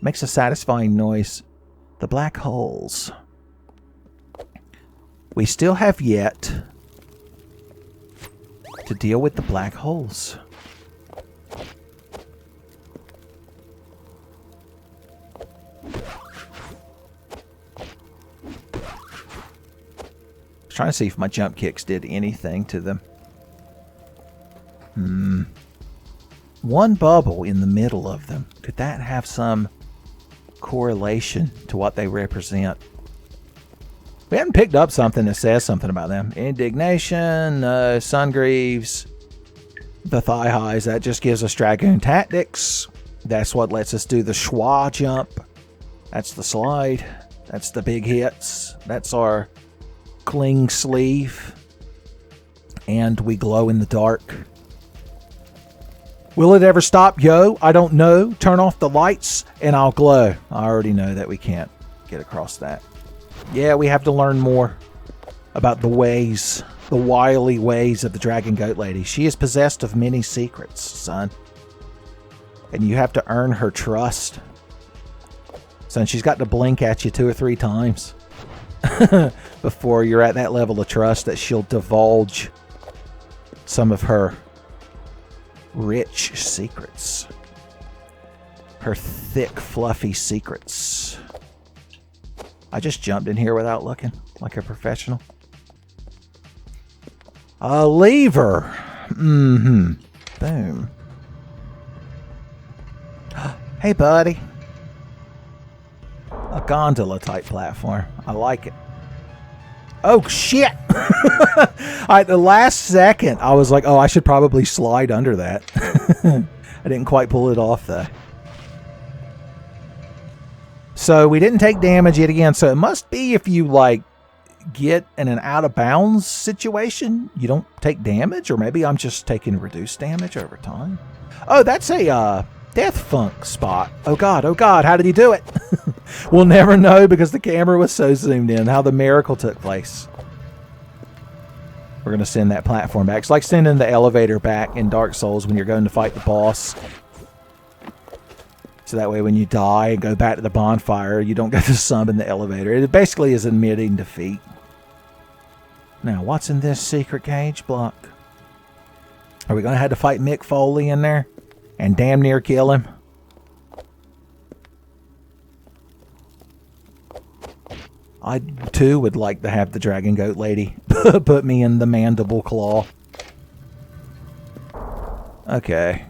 Makes a satisfying noise. The black holes. We still have yet to deal with the black holes. Trying to see if my jump kicks did anything to them. One bubble in the middle of them. Could that have some correlation to what they represent? We haven't picked up something that says something about them. Indignation, Sungreaves, the thigh highs. That just gives us Dragoon Tactics. That's what lets us do the schwa jump. That's the slide. That's the big hits. That's our cling sleeve. And we glow in the dark. Will it ever stop? Yo, I don't know. Turn off the lights and I'll glow. I already know that we can't get across that. Yeah, we have to learn more about the ways, the wily ways of the Dragon Goat Lady. She is possessed of many secrets, son. And you have to earn her trust. Son, she's got to blink at you 2 or 3 times before you're at that level of trust that she'll divulge some of her rich secrets. Her thick, fluffy secrets. I just jumped in here without looking, like a professional. A lever. Boom. Hey, buddy. A gondola type platform. I like it. Oh, shit! At the last second, I was like, oh, I should probably slide under that. I didn't quite pull it off, though. So, we didn't take damage yet again. So, it must be if you, like, get in an out-of-bounds situation, you don't take damage? Or maybe I'm just taking reduced damage over time. Oh, that's a, Death Funk spot. Oh, God, how did he do it? We'll never know because the camera was so zoomed in how the miracle took place. We're going to send that platform back. It's like sending the elevator back in Dark Souls when you're going to fight the boss. So that way when you die and go back to the bonfire, you don't get to summon the elevator. It basically is admitting defeat. Now, what's in this secret cage block? Are we going to have to fight Mick Foley in there? And damn near kill him? I, too, would like to have the Dragon Goat Lady put me in the mandible claw. Okay.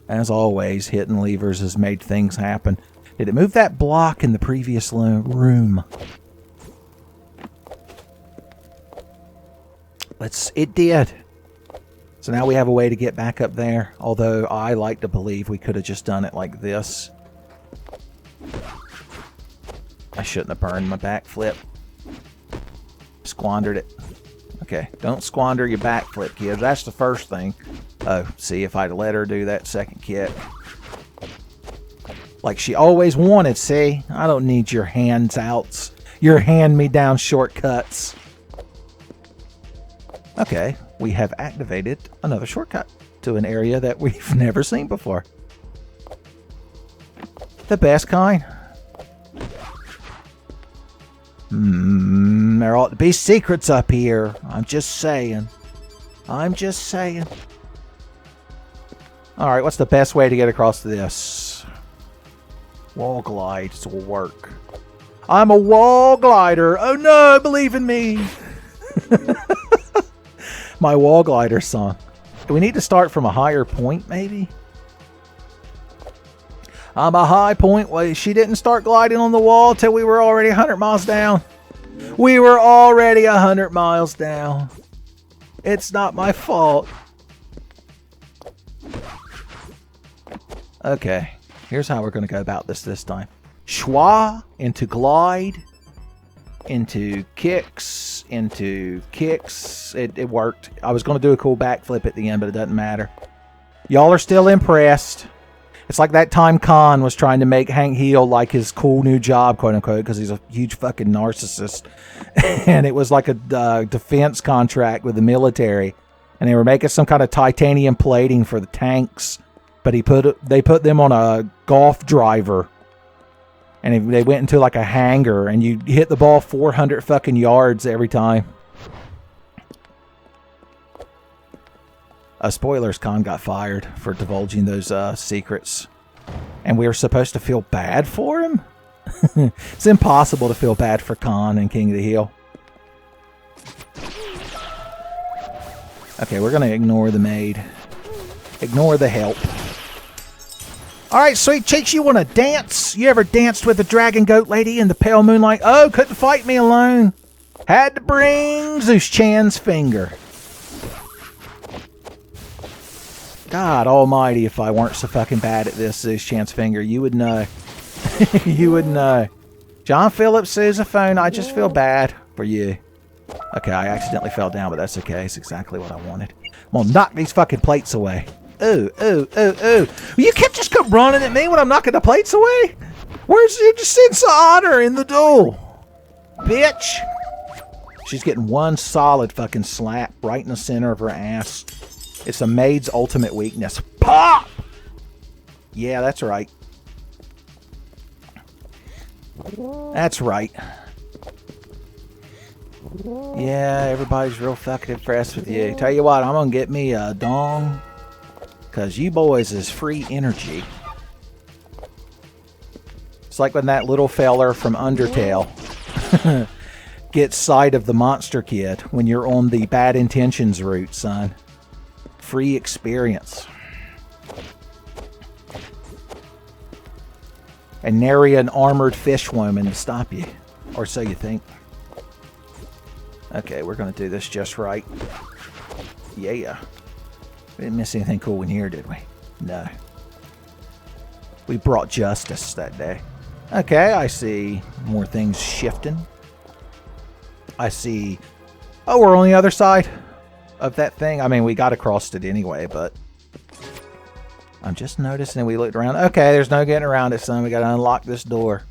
As always, hitting levers has made things happen. Did it move that block in the previous room? It did. So now we have a way to get back up there. Although I like to believe we could have just done it like this. I shouldn't have burned my backflip. Squandered it. Okay, don't squander your backflip, kids. That's the first thing. Oh, see, if I'd let her do that second kick. Like she always wanted, see? I don't need your hands-outs. Your hand-me-down shortcuts. Okay, we have activated another shortcut to an area that we've never seen before. The best kind. There ought to be secrets up here. I'm just saying. Alright, what's the best way to get across this? Wall glides will work. I'm a wall glider. Oh no, believe in me. My wall glider song. Do we need to start from a higher point, maybe? I'm a high point. Well, she didn't start gliding on the wall till we were already 100 miles down. We were already 100 miles down. It's not my fault. Okay, here's how we're going to go about this time. Schwa into glide, into kicks, It worked. I was going to do a cool backflip at the end, but it doesn't matter. Y'all are still impressed. It's like that time Khan was trying to make Hank Hill like his cool new job, quote unquote, because he's a huge fucking narcissist. And it was like a defense contract with the military. And they were making some kind of titanium plating for the tanks. But they put them on a golf driver. And they went into like a hangar. And you hit the ball 400 fucking yards every time. Spoilers, Khan got fired for divulging those secrets. And we were supposed to feel bad for him? It's impossible to feel bad for Khan and King of the Hill. Okay, we're going to ignore the maid. Ignore the help. Alright, sweet cheeks, you want to dance? You ever danced with the Dragon Goat Lady in the pale moonlight? Oh, couldn't fight me alone. Had to bring Zeus Chan's finger. God almighty, if I weren't so fucking bad at this, Zeus Chan's finger, you would know. You would know. John Phillips, sousaphone, I just feel bad for you. Okay, I accidentally fell down, but that's okay. It's exactly what I wanted. I'm gonna knock these fucking plates away. Ooh. You can't just come running at me when I'm knocking the plates away. Where's your sense of honor in the duel? Bitch. She's getting one solid fucking slap right in the center of her ass. It's a maid's ultimate weakness. Pop! Yeah, that's right. That's right. Yeah, everybody's real fucking impressed with you. Tell you what, I'm gonna get me a dong. Because you boys is free energy. It's like when that little feller from Undertale gets sight of the monster kid when you're on the bad intentions route, son. Free experience. And nary an armored fishwoman to stop you. Or so you think. Okay, we're going to do this just right. Yeah. We didn't miss anything cool in here, did we? No. We brought justice that day. Okay, I see more things shifting. I see... Oh, we're on the other side of that thing. I mean, we got across it anyway, but... I'm just noticing we looked around. Okay, there's no getting around it, son. We got to unlock this door.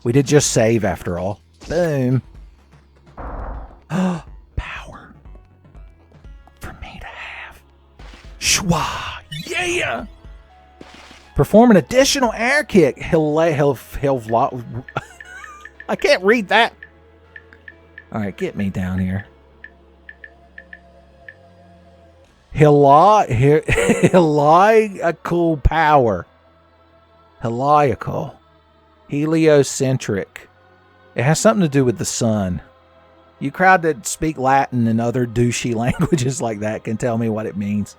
We did just save, after all. Boom. Power. For me to have. Shwa. Yeah! Perform an additional air kick. I can't read that. Alright, get me down here. Heliacal power. Heliacal. Heliocentric. It has something to do with the sun. You crowd that speak Latin and other douchey languages like that can tell me what it means.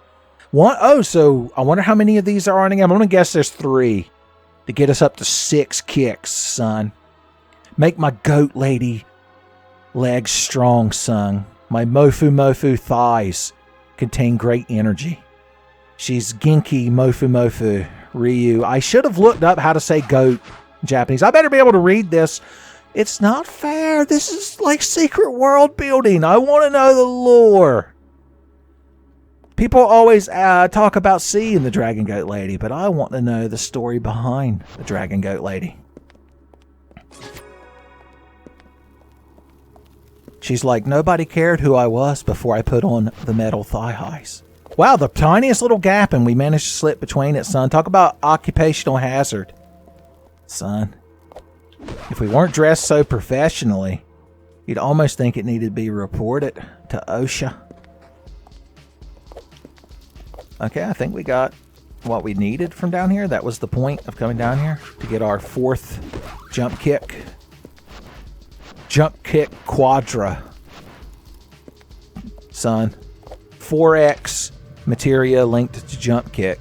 So I wonder how many of these are on again. I'm going to guess there's 3 to get us up to 6 kicks, son. Make my goat lady legs strong, son. My mofu thighs contain great energy. She's Genki mofu Ryu. I should have looked up how to say goat in Japanese. I better be able to read this. It's not fair. This is like secret world building. I want to know the lore. People always talk about seeing the Dragon Goat Lady, but I want to know the story behind the Dragon Goat Lady. She's like, nobody cared who I was before I put on the metal thigh highs. Wow, the tiniest little gap and we managed to slip between it, son. Talk about occupational hazard. Son, if we weren't dressed so professionally, you'd almost think it needed to be reported to OSHA. Okay, I think we got what we needed from down here. That was the point of coming down here, to get our 4th jump kick. Jump kick Quadra. Son. 4x materia linked to jump kick.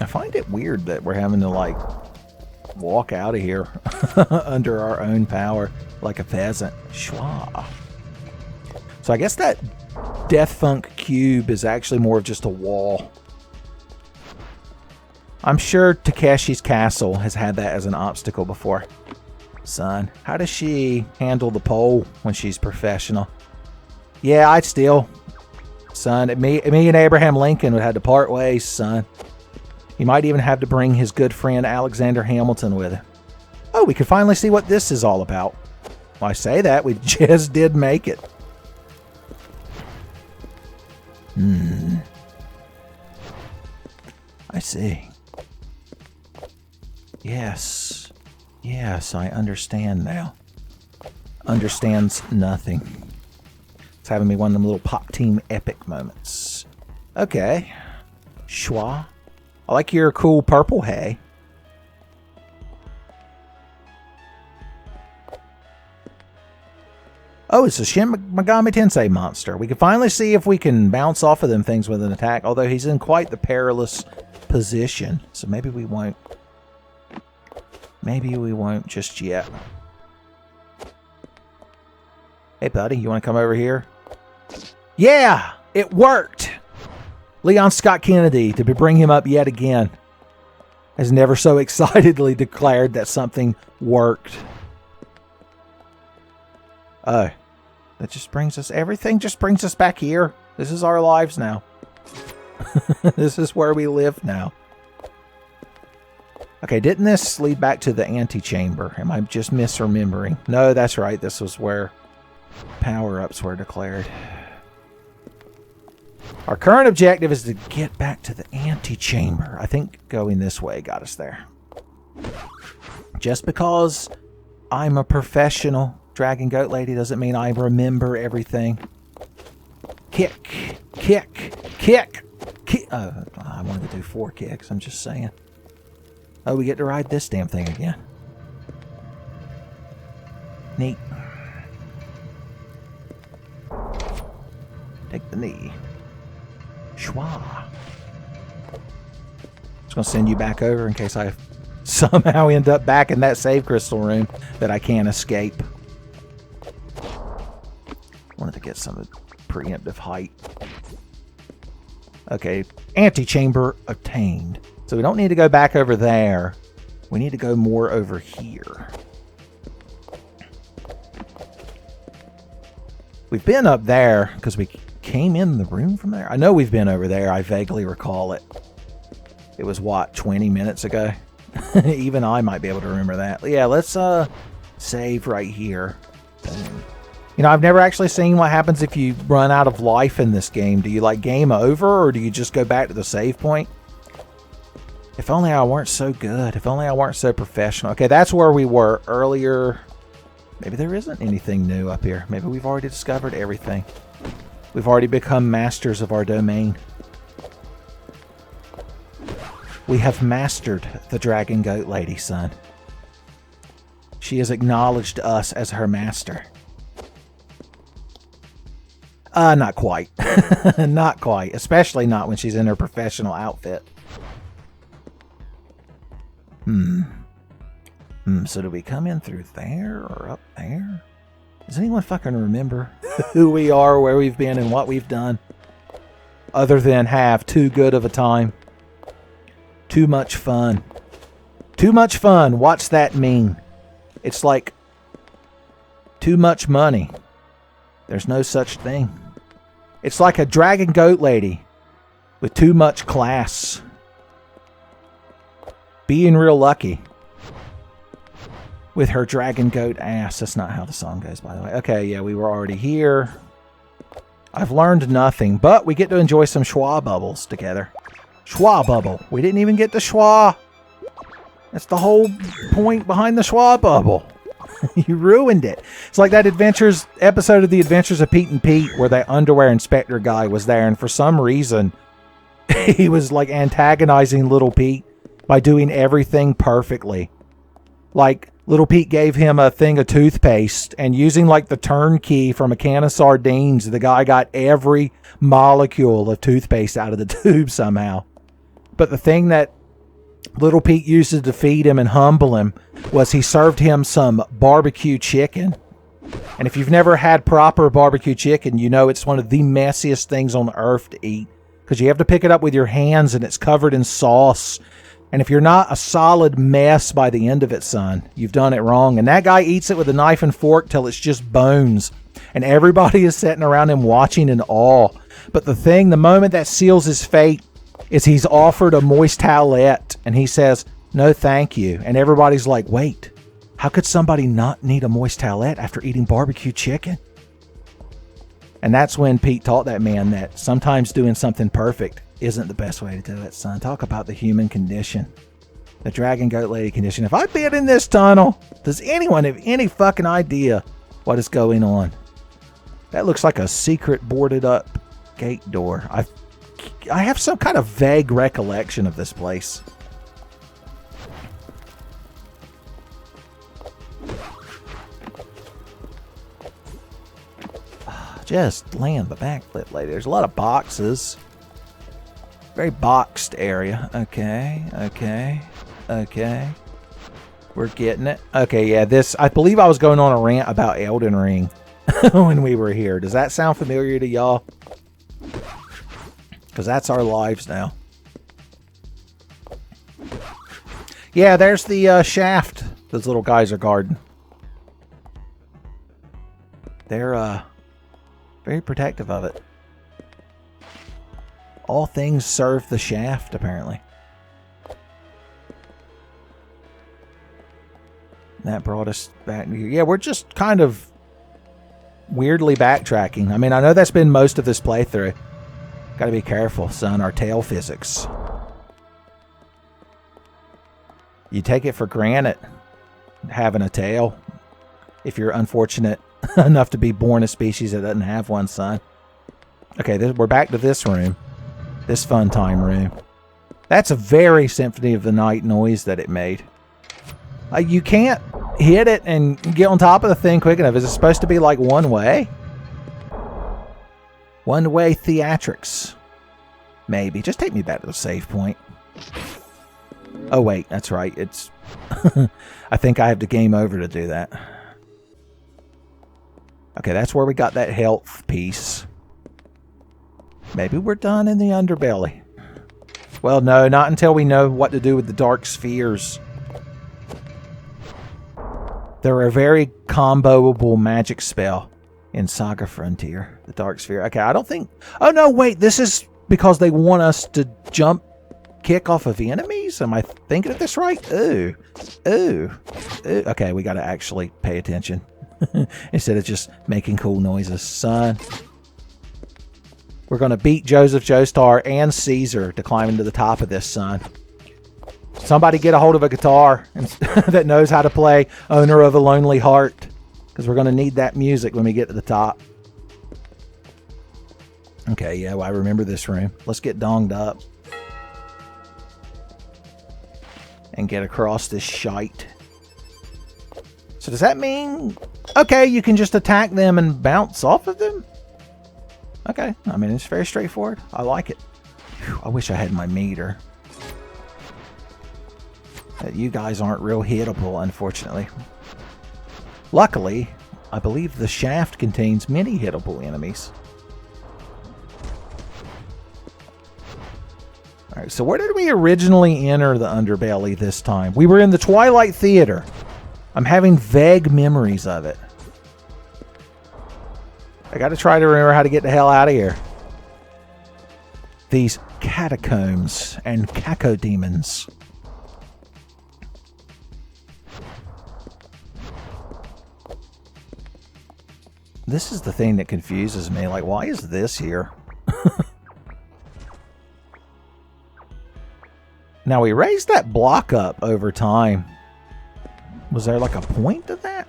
I find it weird that we're having to, like, walk out of here under our own power like a peasant. Schwa. So I guess that Death Funk cube is actually more of just a wall. I'm sure Takeshi's castle has had that as an obstacle before. Son, how does she handle the pole when she's professional? Yeah, I'd steal. Son, me and Abraham Lincoln would have to part ways, son. He might even have to bring his good friend Alexander Hamilton with him. Oh, we could finally see what this is all about. Well, I say that, we just did make it. I see. Yes. Yes, I understand now. Understands nothing. It's having me one of them little Pop Team epic moments. Okay. Schwa. I like your cool purple hay. Oh, it's a Shin Megami Tensei monster. We can finally see if we can bounce off of them things with an attack, although he's in quite the perilous position. So maybe we won't. Maybe we won't just yet. Hey, buddy, you want to come over here? Yeah! It worked! Leon Scott Kennedy, to bring him up yet again, has never so excitedly declared that something worked. Oh, that just brings us, everything just brings us back here. This is our lives now. This is where we live now. Okay, didn't this lead back to the antechamber? Am I just misremembering? No, that's right. This was where power-ups were declared. Our current objective is to get back to the antechamber. I think going this way got us there. Just because I'm a professional Dragon Goat Lady doesn't mean I remember everything. Kick, kick, kick, kick. I wanted to do 4 kicks, I'm just saying. Oh, we get to ride this damn thing again. Neat. Take the knee. Schwa. just going to send you back over in case I somehow end up back in that save crystal room that I can't escape. Wanted to get some preemptive height. Okay, antechamber obtained. So we don't need to go back over there. We need to go more over here. We've been up there because we came in the room from there. I know we've been over there. I vaguely recall it. It was, what, 20 minutes ago? Even I might be able to remember that. Yeah, let's save right here. You know, I've never actually seen what happens if you run out of life in this game. Do you, like, game over, or do you just go back to the save point? If only I weren't so good. If only I weren't so professional. Okay, that's where we were earlier. Maybe there isn't anything new up here. Maybe we've already discovered everything. We've already become masters of our domain. We have mastered the Dragon Goat Lady, son. She has acknowledged us as her master. Not quite. Not quite. Especially not when she's in her professional outfit. So do we come in through there or up there? Does anyone fucking remember who we are, where we've been, and what we've done? Other than have too good of a time. Too much fun. Too much fun. What's that mean? It's like too much money. There's no such thing. It's like a Dragon Goat Lady with too much class. Being real lucky. With her dragon goat ass. That's not how the song goes, by the way. Okay, yeah, we were already here. I've learned nothing, but we get to enjoy some schwa bubbles together. Schwa bubble. We didn't even get the schwa. That's the whole point behind the schwa bubble. You ruined it. It's like that episode of The Adventures of Pete and Pete where that underwear inspector guy was there, and for some reason he was like antagonizing Little Pete by doing everything perfectly. Like, Little Pete gave him a thing of toothpaste, and using like the turn key from a can of sardines, the guy got every molecule of toothpaste out of the tube somehow. But the thing that Little Pete used to defeat him and humble him was he served him some barbecue chicken. And if you've never had proper barbecue chicken, you know it's one of the messiest things on earth to eat, because you have to pick it up with your hands and it's covered in sauce. And if you're not a solid mess by the end of it, son, you've done it wrong. And that guy eats it with a knife and fork till it's just bones. And everybody is sitting around him watching in awe. But the moment that seals his fate is he's offered a moist towelette. And he says, no, thank you. And everybody's like, wait, how could somebody not need a moist towelette after eating barbecue chicken? And that's when Pete taught that man that sometimes doing something perfect isn't the best way to do it, son. Talk about the human condition. The Dragon Goat Lady condition. If I've been in this tunnel, does anyone have any fucking idea what is going on? That looks like a secret boarded up gate door. I have some kind of vague recollection of this place. Just land the backflip lady. There's a lot of boxes. Very boxed area. Okay. We're getting it. Okay, yeah, I believe I was going on a rant about Elden Ring when we were here. Does that sound familiar to y'all? Because that's our lives now. Yeah, there's the shaft those little guys are guarding. They're very protective of it. All things serve the shaft, apparently. That brought us back here. Yeah, we're just kind of weirdly backtracking. I mean, I know that's been most of this playthrough. Gotta be careful, son. Our tail physics. You take it for granted having a tail if you're unfortunate enough to be born a species that doesn't have one, son. Okay, we're back to this room. This fun time room. That's a very Symphony of the Night noise that it made. You can't hit it and get on top of the thing quick enough. Is it supposed to be like one way? One way theatrics. Maybe. Just take me back to the save point. Oh, wait, that's right. It's... I think I have to game over to do that. Okay, that's where we got that health piece. Maybe we're done in the underbelly. Well, no, not until we know what to do with the dark spheres. They're a very comboable magic spell in Saga Frontier, the dark sphere. Okay, I don't think... Oh, no, wait, this is because they want us to jump kick off of enemies? Am I thinking of this right? Ooh. Ooh. Ooh. Okay, we got to actually pay attention. Instead of just making cool noises. Son. We're going to beat Joseph Joestar and Caesar to climb into the top of this, son. Somebody get a hold of a guitar that knows how to play Owner of a Lonely Heart. Because we're going to need that music when we get to the top. Okay, yeah, well, I remember this room. Let's get donged up. And get across this shite. So does that mean... Okay, you can just attack them and bounce off of them? Okay, I mean, it's very straightforward. I like it. Whew, I wish I had my meter. You guys aren't real hittable, unfortunately. Luckily, I believe the shaft contains many hittable enemies. Alright, so where did we originally enter the underbelly this time? We were in the Twilight Theater. I'm having vague memories of it. I gotta try to remember how to get the hell out of here. These catacombs and cacodemons. This is the thing that confuses me. Like, why is this here? Now, we raised that block up over time. Was there like a point to that?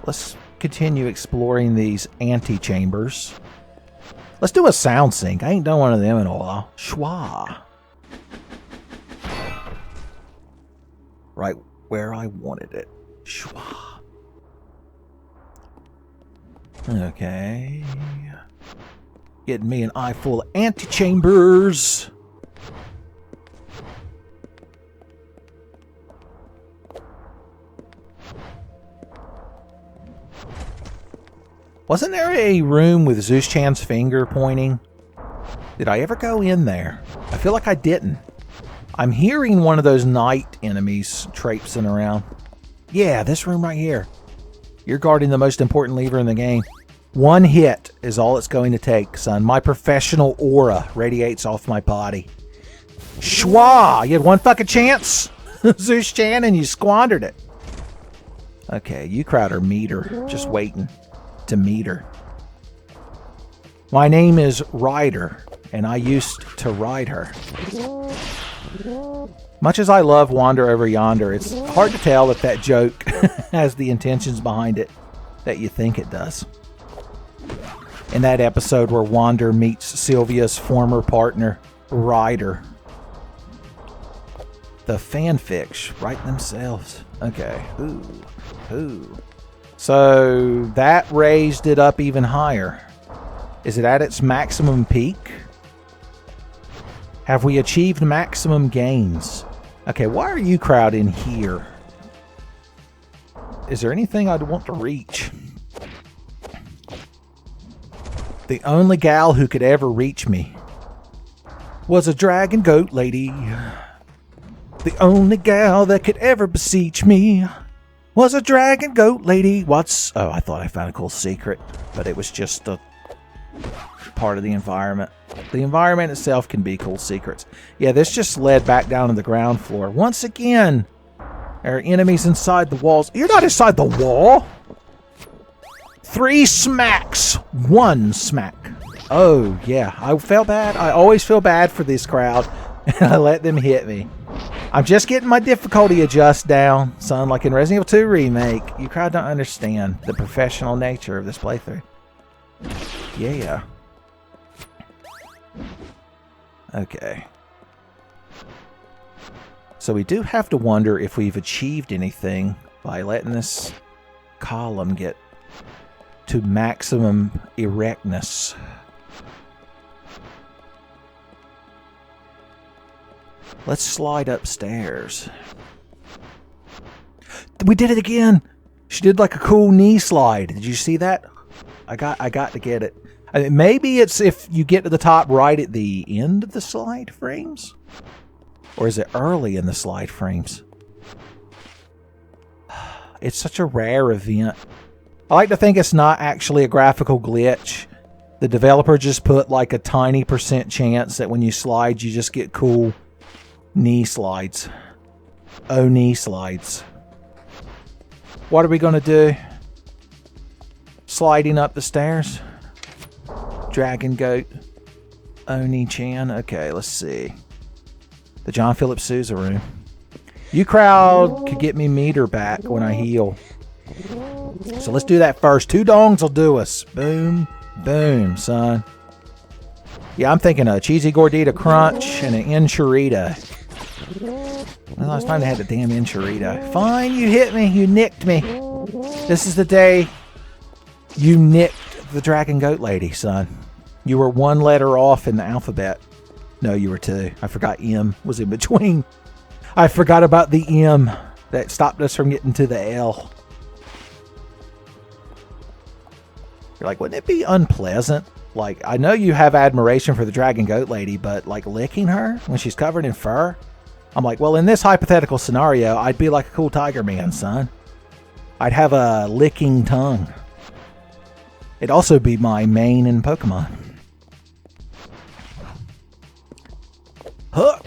Let's continue exploring these antechambers. Let's do a sound sync. I ain't done one of them in a while. Schwa. Right where I wanted it. Schwa. Okay. Getting me an eye full of antechambers. Wasn't there a room with Zeus Chan's finger pointing? Did I ever go in there? I feel like I didn't. I'm hearing one of those night enemies traipsing around. Yeah, this room right here. You're guarding the most important lever in the game. One hit is all it's going to take, son. My professional aura radiates off my body. Schwa! You had one fucking chance, Zeus Chan, and you squandered it. Okay, you crowd are meter. Just waiting to meter. My name is Ryder, and I used to ride her. Much as I love Wander Over Yonder, it's hard to tell if that joke has the intentions behind it that you think it does. In that episode where Wander meets Sylvia's former partner, Ryder. The fanfics write themselves. Okay. Ooh. Ooh. So that raised it up even higher. Is it at its maximum peak? Have we achieved maximum gains? Okay, why are you crowd in here? Is there anything I'd want to reach? The only gal who could ever reach me was a dragon goat lady. The only gal that could ever beseech me was a dragon goat lady. What's... Oh, I thought I found a cool secret, but it was just a part of the environment. The environment itself can be cool secrets. Yeah, this just led back down to the ground floor. Once again, there are enemies inside the walls. You're not inside the wall! 3 smacks. 1 smack. Oh, yeah. I felt bad. I always feel bad for this crowd. And I let them hit me. I'm just getting my difficulty adjust down, son, like in Resident Evil 2 Remake. You crowd don't understand the professional nature of this playthrough. Yeah. Okay. So we do have to wonder if we've achieved anything by letting this column get to maximum erectness. Let's slide upstairs. We did it again! She did like a cool knee slide. Did you see that? I got to get it. I mean, maybe it's if you get to the top right at the end of the slide frames? Or is it early in the slide frames? It's such a rare event. I like to think it's not actually a graphical glitch. The developer just put like a tiny % chance that when you slide, you just get cool knee slides. Oh, knee slides. What are we going to do? Sliding up the stairs? Dragon Goat. Oni-chan. Okay, let's see. The John Philip Sousa room. You crowd could get me meter back when I heal. So let's do that first. 2 dongs will do us. Boom. Boom, son. Yeah, I'm thinking a cheesy gordita crunch and an enchilada. When the last time they had the damn enchilada? Fine, you hit me. You nicked me. This is the day you nicked the Dragon Goat Lady, son. You were 1 letter off in the alphabet. No, you were 2. I forgot M was in between. I forgot about the M that stopped us from getting to the L. You're like, wouldn't it be unpleasant? Like, I know you have admiration for the Dragon Goat Lady, but like licking her when she's covered in fur? I'm like, well, in this hypothetical scenario, I'd be like a cool tiger man, son. I'd have a licking tongue. It'd also be my main in Pokemon. Hook!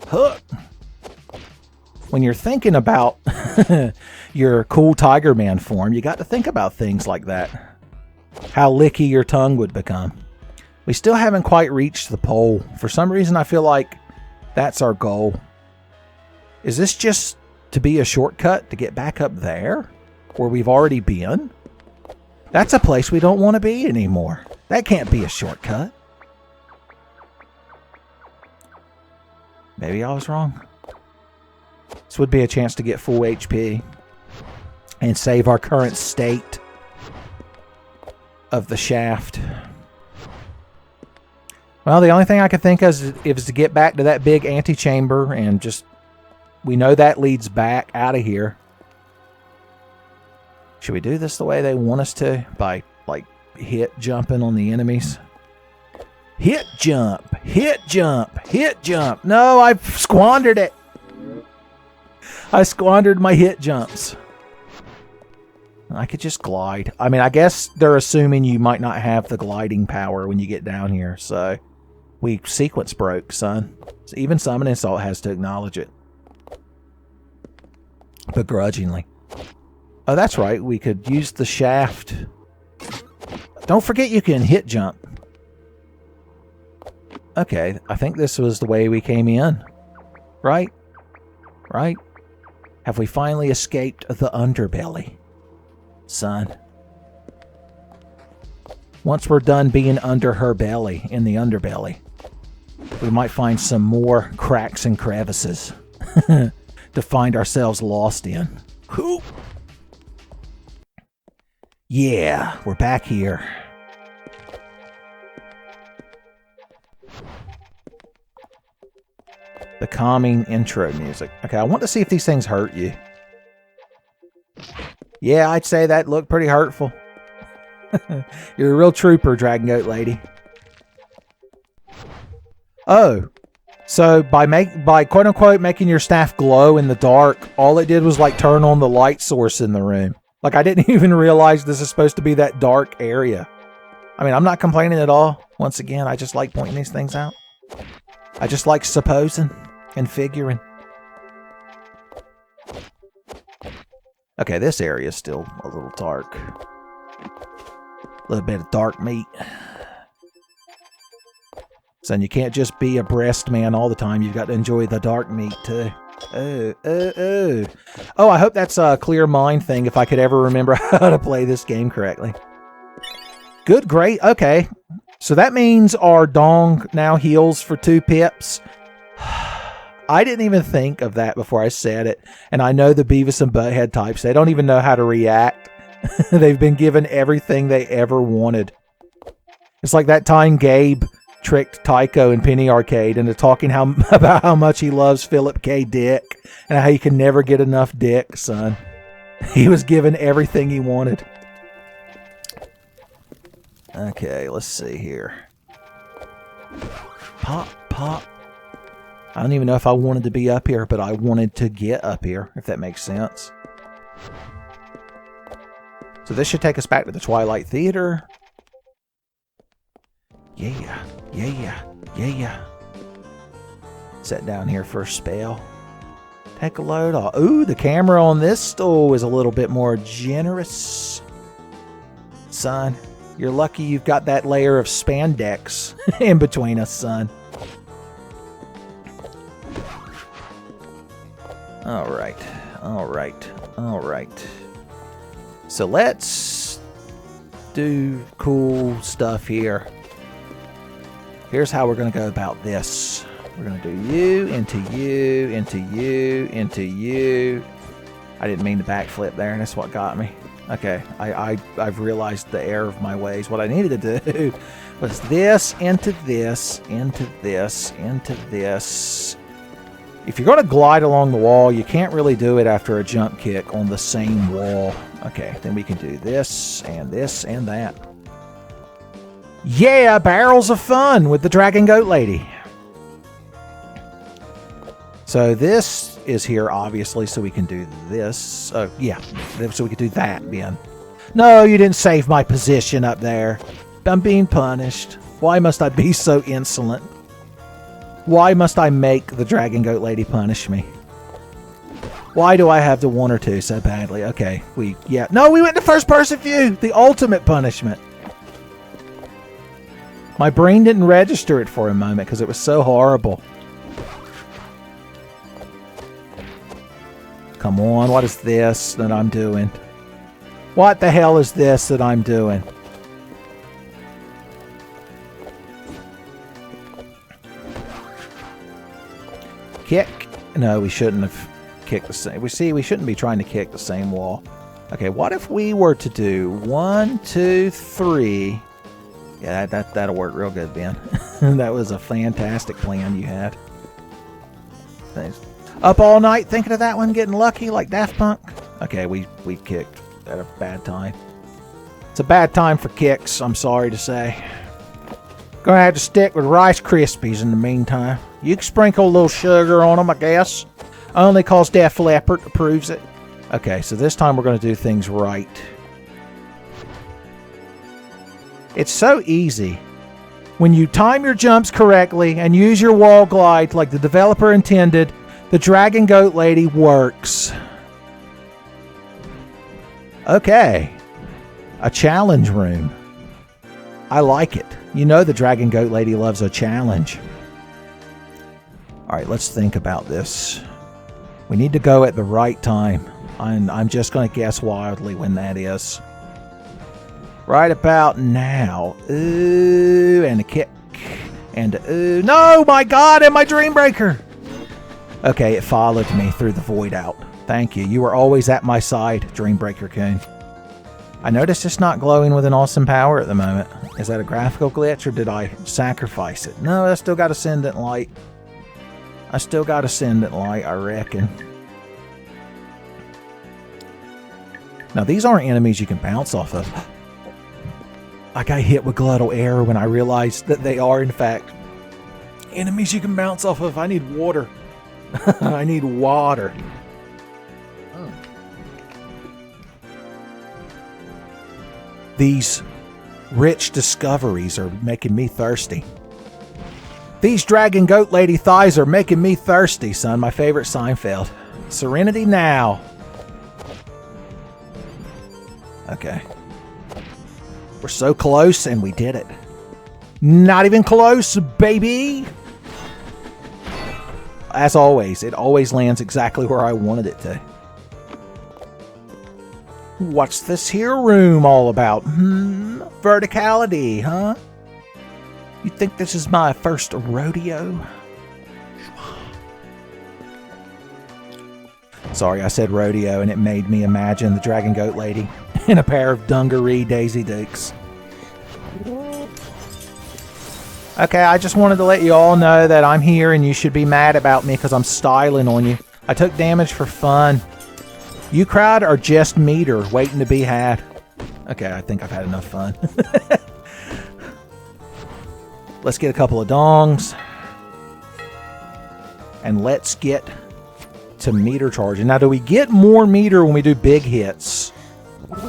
Hook! When you're thinking about your cool Tiger Man form, you got to think about things like that. How licky your tongue would become. We still haven't quite reached the pole. For some reason, I feel like that's our goal. Is this just to be a shortcut to get back up there? Where we've already been? That's a place we don't want to be anymore. That can't be a shortcut. Maybe I was wrong. This would be a chance to get full HP and save our current state of the shaft. Well, the only thing I could think of is to get back to that big antechamber and just... We know that leads back out of here. Should we do this the way they want us to? By, like, hit jumping on the enemies? Hit jump! Hit jump! Hit jump! No, I've squandered it! I squandered my hit jumps. I could just glide. I mean, I guess they're assuming you might not have the gliding power when you get down here, so... We sequence broke, son. Even Summon Insult has to acknowledge it. Begrudgingly. Oh, that's right. We could use the shaft. Don't forget you can hit jump. Okay, I think this was the way we came in. Right? Right? Have we finally escaped the underbelly? Son. Once we're done being under her belly, in the underbelly, we might find some more cracks and crevices to find ourselves lost in. Whew. Yeah, we're back here. The calming intro music. Okay, I want to see if these things hurt you. Yeah, I'd say that looked pretty hurtful. You're a real trooper, Dragon Goat Lady. Oh, so by quote unquote making your staff glow in the dark, all it did was like turn on the light source in the room. Like I didn't even realize this is supposed to be that dark area. I mean, I'm not complaining at all. Once again, I just like pointing these things out. I just like supposing and figuring. Okay, this area is still a little dark. A little bit of dark meat. So you can't just be a breast man all the time. You've got to enjoy the dark meat too. Oh, I hope that's a clear mind thing if I could ever remember how to play this game correctly. Good, great, okay. So that means our dong now heals for 2 pips. I didn't even think of that before I said it. And I know the Beavis and Butthead types, they don't even know how to react. They've been given everything they ever wanted. It's like that time Gabe tricked Tycho in Penny Arcade into talking about how much he loves Philip K. Dick and how he can never get enough dick, son. He was given everything he wanted. Okay, let's see here. Pop, pop. I don't even know if I wanted to be up here, but I wanted to get up here, if that makes sense. So this should take us back to the Twilight Theater. Yeah, yeah, yeah. Sit down here for a spell. Take a load off. Ooh, the camera on this stool is a little bit more generous. Son, you're lucky you've got that layer of spandex in between us, son. Alright, alright, alright. So let's do cool stuff here. Here's how we're going to go about this. We're going to do you, into you, into you, into you. I didn't mean to backflip there, and that's what got me. Okay, I've realized the error of my ways. What I needed to do was this, into this, into this, into this. If you're going to glide along the wall, you can't really do it after a jump kick on the same wall. Okay, then we can do this, and that. Yeah, barrels of fun with the Dragon Goat Lady. So this is here, obviously, so we can do this. Yeah, so we can do that, Ben. No, you didn't save my position up there. I'm being punished. Why must I be so insolent? Why must I make the Dragon Goat Lady punish me? Why do I have to want her to so badly? Okay, no, we went to first person view. The ultimate punishment. My brain didn't register it for a moment because it was so horrible. Come on, what is this that I'm doing? What the hell is this that I'm doing? Kick? No, we shouldn't have kicked the same. We shouldn't be trying to kick the same wall. Okay, what if we were to do 1, 2, 3? Yeah, that'll work real good, Ben. That was a fantastic plan you had. Thanks. Up all night thinking of that one, getting lucky like Daft Punk? Okay, we kicked at a bad time. It's a bad time for kicks, I'm sorry to say. Gonna have to stick with Rice Krispies in the meantime. You can sprinkle a little sugar on them, I guess. Only cause Def Leppard approves it. Okay, so this time we're gonna do things right. It's so easy. When you time your jumps correctly and use your wall glide like the developer intended, the Dragon Goat Lady works. Okay. A challenge room. I like it. You know the Dragon Goat Lady loves a challenge. Alright, let's think about this. We need to go at the right time. I'm just going to guess wildly when that is. Right about now. Ooh, and a kick. And ooh. No, my God, and my Dream Breaker. Okay, it followed me through the void out. Thank you. You were always at my side, Dream Breaker Coon. I noticed it's not glowing with an awesome power at the moment. Is that a graphical glitch or did I sacrifice it? No, I still got Ascendant Light. I still got Ascendant Light, I reckon. Now, these aren't enemies you can bounce off of. I got hit with glottal error when I realized that they are, in fact, enemies you can bounce off of. I need water. I need water. Oh. These rich discoveries are making me thirsty. These Dragon Goat Lady thighs are making me thirsty, son. My favorite Seinfeld. Serenity now. Okay. We're so close, and we did it. Not even close, baby! As always, it always lands exactly where I wanted it to. What's this here room all about? Verticality, huh? You think this is my first rodeo? Sorry, I said rodeo, and it made me imagine the Dragon Goat Lady in a pair of dungaree Daisy Dukes. Okay, I just wanted to let you all know that I'm here and you should be mad about me because I'm styling on you. I took damage for fun. You crowd are just meter waiting to be had. Okay, I think I've had enough fun. Let's get a couple of dongs. And let's get to meter charging. Now, do we get more meter when we do big hits?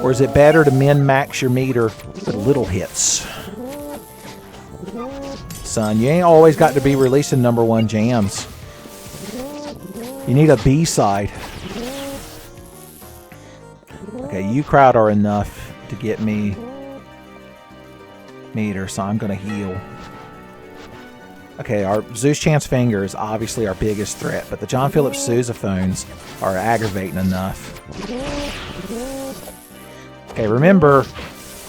Or is it better to min-max your meter with little hits? Son, you ain't always got to be releasing #1 jams. You need a B-side. Okay, you crowd are enough to get me meter, so I'm going to heal. Okay, our Zeus Chance Finger is obviously our biggest threat, but the John Phillips sousaphones are aggravating enough. Okay, remember,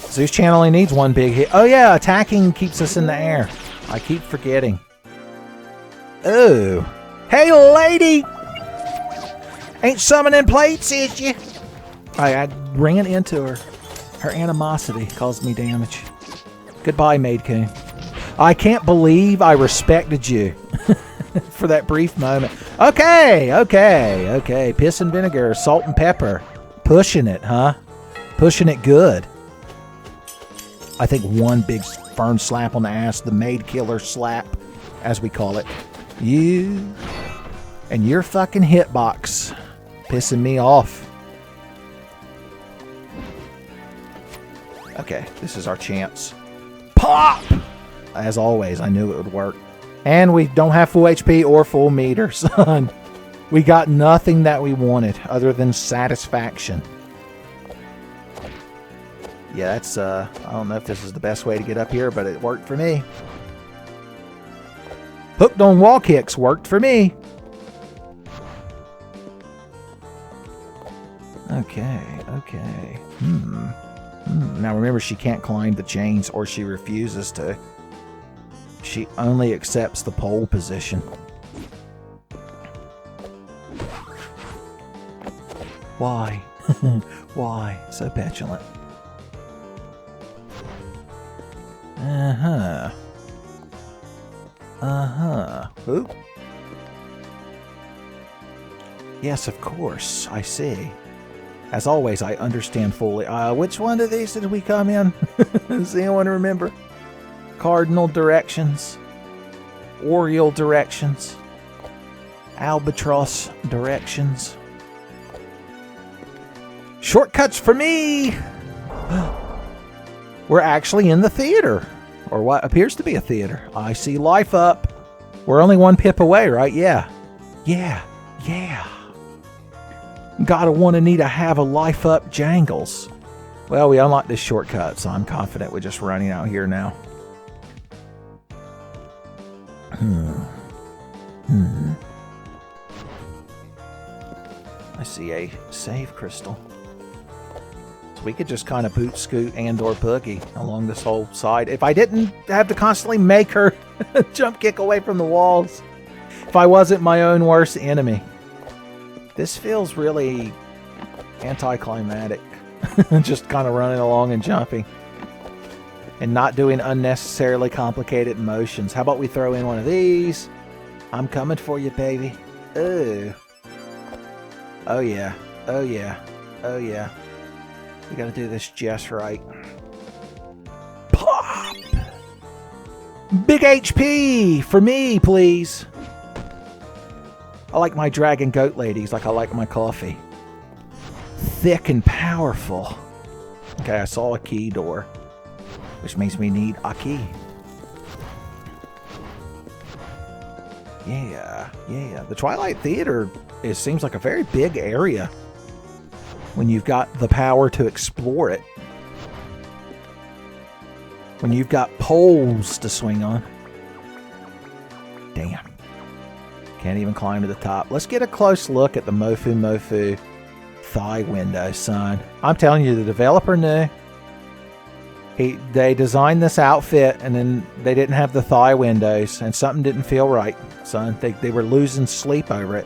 Zeus Chan only needs one big hit. Oh yeah, attacking keeps us in the air. I keep forgetting. Oh. Hey, lady! Ain't summoning plates, is you? I ran into her. Her animosity caused me damage. Goodbye, Maid Coon. I can't believe I respected you for that brief moment. Okay. Piss and vinegar, salt and pepper. Pushing it, huh? Pushing it good. I think one big firm slap on the ass, the maid killer slap, as we call it. You and your fucking hitbox pissing me off. Okay, this is our chance. Pop! As always, I knew it would work. And we don't have full HP or full meter, son. We got nothing that we wanted other than satisfaction. Yeah, that's, I don't know if this is the best way to get up here, but it worked for me. Hooked on wall kicks worked for me. Okay. Now remember, she can't climb the chains, or she refuses to. She only accepts the pole position. Why? Why? So petulant. Oop. Yes, of course. I see. As always, I understand fully. Which one of these did we come in? Does anyone remember? Cardinal directions. Oriole directions. Albatross directions. Shortcuts for me! We're actually in the theater. Or what appears to be a theater. I see life up. We're only one pip away, right? Yeah. Gotta wanna need to have a life up jangles. Well, we unlocked this shortcut, so I'm confident we're just running out here now. I see a save crystal. So we could just kind of boot, scoot, and or boogie along this whole side. If I didn't have to constantly make her jump kick away from the walls. If I wasn't my own worst enemy. This feels really anticlimactic. Just kind of running along and jumping. And not doing unnecessarily complicated motions. How about we throw in one of these? I'm coming for you, baby. Ooh. Oh yeah. We gotta do this just right. Pop! Big HP for me, please. I like my dragon goat ladies like I like my coffee. Thick and powerful. Okay, I saw a key door, which means we need a key. Yeah. The Twilight Theater seems like a very big area when you've got the power to explore it. When you've got poles to swing on. Damn. Can't even climb to the top. Let's get a close look at the Mofu thigh window, son. I'm telling you, the developer knew. They designed this outfit and then they didn't have the thigh windows and something didn't feel right, son. They were losing sleep over it.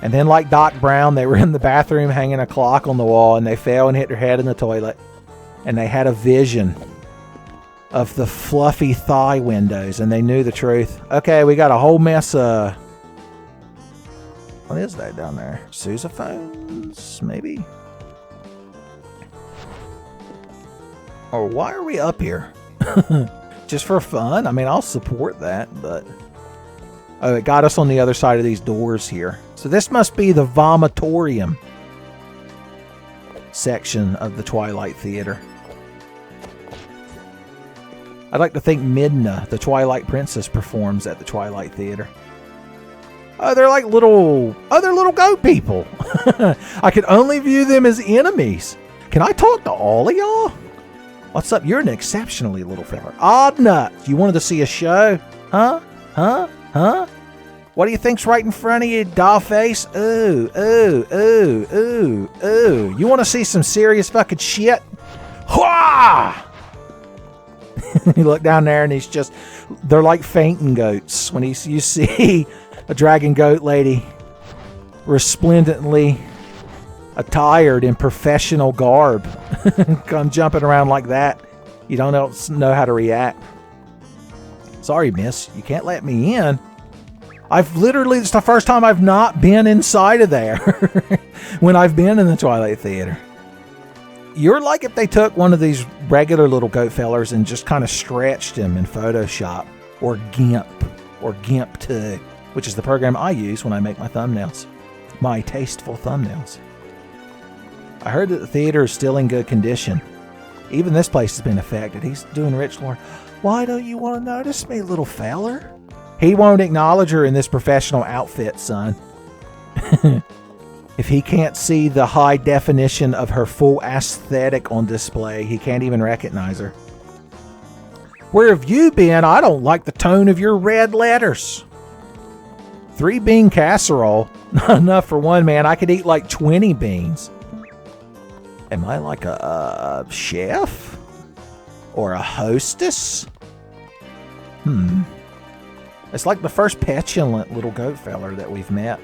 And then like Doc Brown, they were in the bathroom hanging a clock on the wall and they fell and hit their head in the toilet. And they had a vision. of the fluffy thigh windows, and they knew the truth. Okay, we got a whole mess of... What is that down there? Sousaphones, maybe? Or why are we up here? Just for fun? I mean, I'll support that, but... Oh, it got us on the other side of these doors here. So this must be the vomitorium section of the Twilight Theater. I'd like to think Midna, the Twilight Princess, performs at the Twilight Theater. Oh, they're like other little goat people. I can only view them as enemies. Can I talk to all of y'all? What's up? You're an exceptionally little fella. Odd nuts. You wanted to see a show? Huh? Huh? Huh? What do you think's right in front of you, doll face? Ooh, ooh, ooh, ooh, ooh. You want to see some serious fucking shit? Hwah! You look down there and he's just... They're like fainting goats. When you see a dragon goat lady resplendently attired in professional garb come jumping around like that, you don't know how to react. Sorry, miss. You can't let me in. I've literally... It's the first time I've not been inside of there when I've been in the Twilight Theater. You're like if they took one of these regular little goat fellers and just kind of stretched him in Photoshop or GIMP or GIMP 2, which is the program I use when I make my thumbnails. My tasteful thumbnails. I heard that the theater is still in good condition. Even this place has been affected. He's doing Rich Lord. Why don't you want to notice me, little feller? He won't acknowledge her in this professional outfit, son. If he can't see the high definition of her full aesthetic on display, he can't even recognize her. Where have you been? I don't like the tone of your red letters. 3-bean casserole? Not enough for one man. I could eat like 20 beans. Am I like a chef? Or a hostess? It's like the first petulant little goat feller that we've met.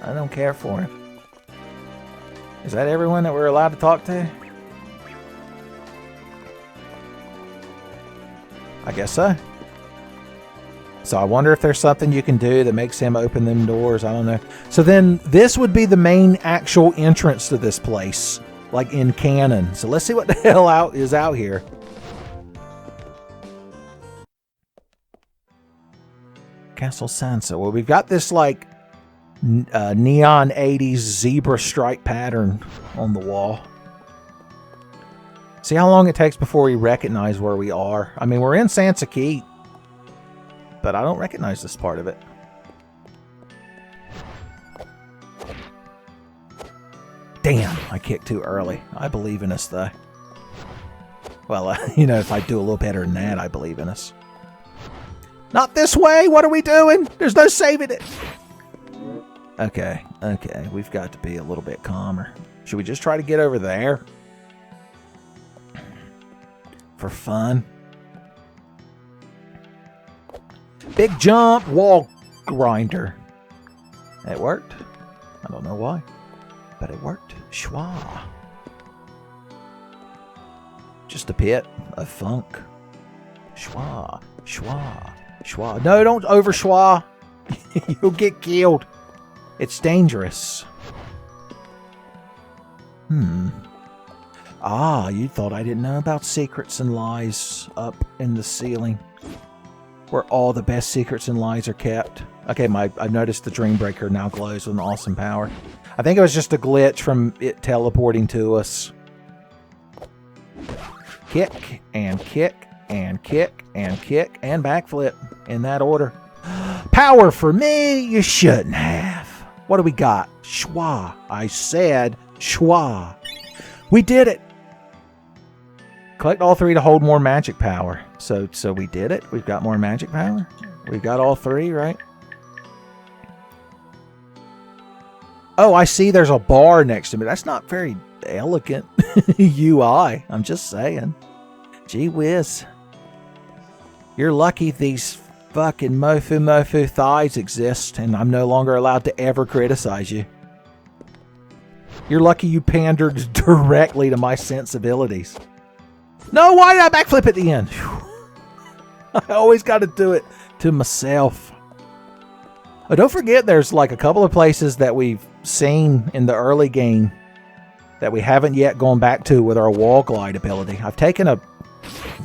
I don't care for him. Is that everyone that we're allowed to talk to? I guess so. So I wonder if there's something you can do that makes him open them doors. I don't know. So then this would be the main actual entrance to this place, like in canon. So let's see what the hell is out here. Castle Sansa. Well, we've got this like neon 80s zebra stripe pattern on the wall. See how long it takes before we recognize where we are. I mean, we're in Sansa Keep, but I don't recognize this part of it. Damn, I kicked too early. I believe in us, though. Well, you know, if I do a little better than that, I believe in us. Not this way! What are we doing? There's no saving it! Okay, we've got to be a little bit calmer. Should we just try to get over there? For fun? Big jump, wall grinder. It worked. I don't know why, but it worked. Schwa. Just a pit of funk. Schwa, schwa, schwa. No, don't over schwa. You'll get killed. It's dangerous. Ah, you thought I didn't know about secrets and lies up in the ceiling, where all the best secrets and lies are kept. Okay, I've noticed the Dreambreaker now glows with an awesome power. I think it was just a glitch from it teleporting to us. Kick, and kick, and kick, and kick, and backflip, in that order. Power for me, you shouldn't have. What do we got? Schwa. I said schwa. We did it. Collect all 3 to hold more magic power. So we did it. We've got more magic power. We've got all 3, right? Oh, I see there's a bar next to me. That's not very elegant UI. I'm just saying. Gee whiz. You're lucky these fucking mofu thighs exist, and I'm no longer allowed to ever criticize you. You're lucky you pandered directly to my sensibilities. No, why did I backflip at the end? I always got to do it to myself. Oh, don't forget there's like a couple of places that we've seen in the early game that we haven't yet gone back to with our wall glide ability. I've taken a...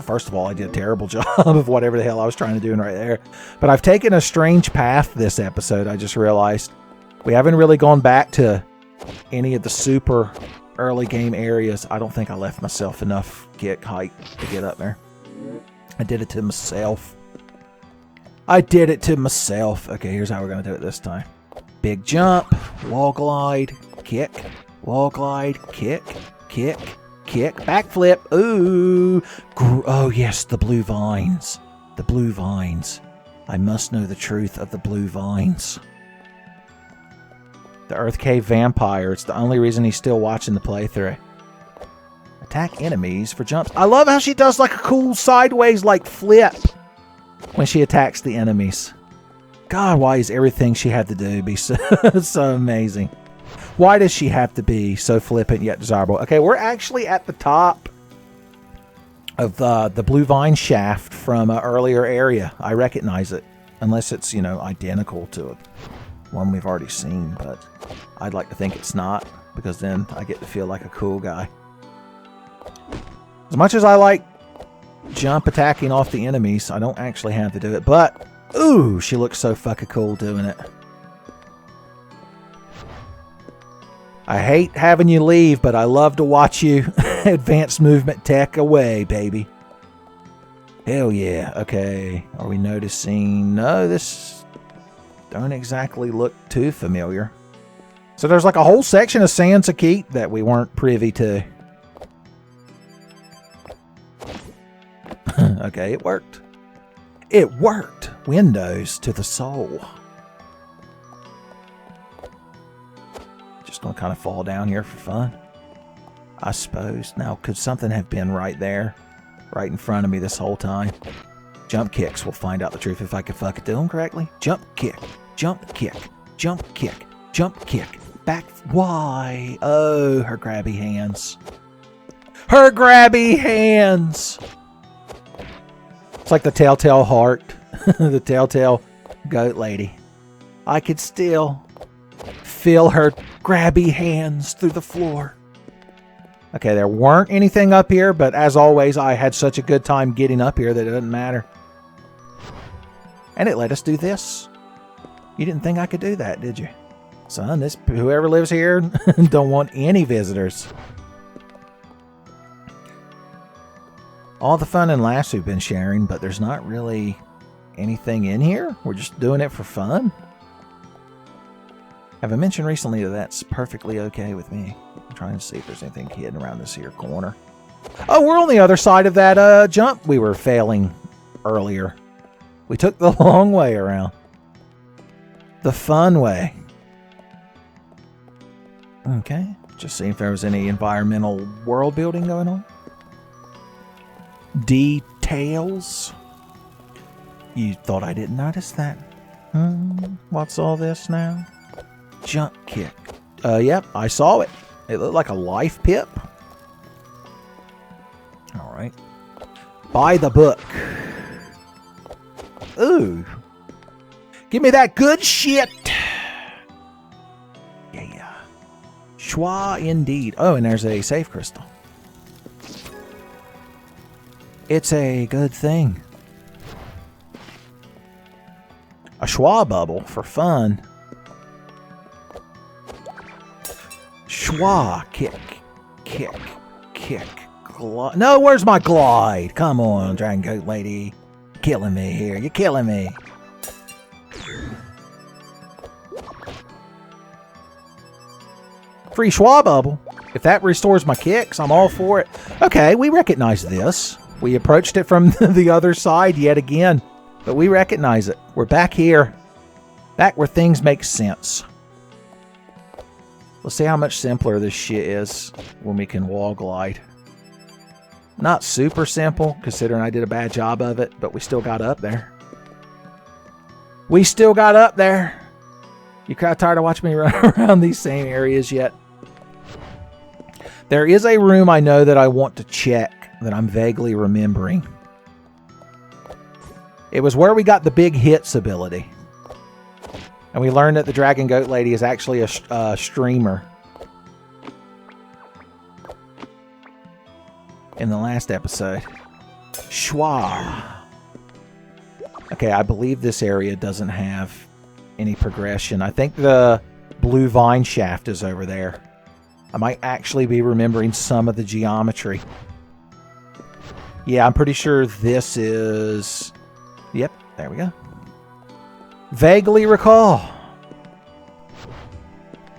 First of all, I did a terrible job of whatever the hell I was trying to do right there. But I've taken a strange path this episode, I just realized. We haven't really gone back to any of the super early game areas. I don't think I left myself enough kick height to get up there. I did it to myself. I did it to myself. Okay, here's how we're going to do it this time. Big jump, wall glide, kick, wall glide, kick, kick, kick, backflip. Ooh. Oh, yes, the blue vines. The blue vines. I must know the truth of the blue vines. The Earth Cave Vampire. It's the only reason he's still watching the playthrough. Attack enemies for jumps. I love how she does like a cool sideways like flip when she attacks the enemies. God, why is everything she had to do be so, so amazing? Why does she have to be so flippant yet desirable? Okay, we're actually at the top of the Blue Vine shaft from an earlier area. I recognize it. Unless it's, you know, identical to one we've already seen. But I'd like to think it's not. Because then I get to feel like a cool guy. As much as I like jump attacking off the enemies, I don't actually have to do it. But, ooh, she looks so fucking cool doing it. I hate having you leave, but I love to watch you advance movement tech away, baby. Hell yeah. Okay. Are we noticing? No, this don't exactly look too familiar. So there's like a whole section of Sandsakite that we weren't privy to. Okay, it worked. It worked. Windows to the soul. Just gonna kind of fall down here for fun, I suppose. Now, could something have been right there, right in front of me this whole time? Jump kicks. We'll find out the truth if I can fucking do them correctly. Jump kick, jump kick, jump kick, jump kick. Back. Why? Oh, her grabby hands. Her grabby hands. It's like the telltale heart, the telltale goat lady. I could still feel her grabby hands through the floor. Okay, there weren't anything up here, but as always, I had such a good time getting up here that it doesn't matter. And it let us do this. You didn't think I could do that, did you? Son, whoever lives here don't want any visitors. All the fun and laughs we've been sharing, but there's not really anything in here. We're just doing it for fun. Have I mentioned recently that that's perfectly okay with me? I'm trying to see if there's anything hidden around this here corner. Oh, we're on the other side of that jump we were failing earlier. We took the long way around. The fun way. Okay, just seeing if there was any environmental world building going on. Details. You thought I didn't notice that? What's all this now? Jump kick. Yep, I saw it. It looked like a life pip. Alright. Buy the book. Ooh. Give me that good shit. Yeah. Schwa indeed. Oh, and there's a safe crystal. It's a good thing. A schwa bubble for fun. Schwa. Kick. Kick. Kick. No, where's my glide? Come on, Dragon Goat Lady. Killing me here. You're killing me. Free schwa bubble. If that restores my kicks, I'm all for it. Okay, we recognize this. We approached it from the other side yet again. But we recognize it. We're back here. Back where things make sense. Let's see how much simpler this shit is when we can wall glide. Not super simple, considering I did a bad job of it, but we still got up there. We still got up there. You kind of tired of watching me run around these same areas yet? There is a room I know that I want to check that I'm vaguely remembering. It was where we got the big hits ability. And we learned that the Dragon Goat Lady is actually a streamer. In the last episode. Schwa. Okay, I believe this area doesn't have any progression. I think the blue vine shaft is over there. I might actually be remembering some of the geometry. Yeah, I'm pretty sure this is... Yep, there we go. Vaguely recall.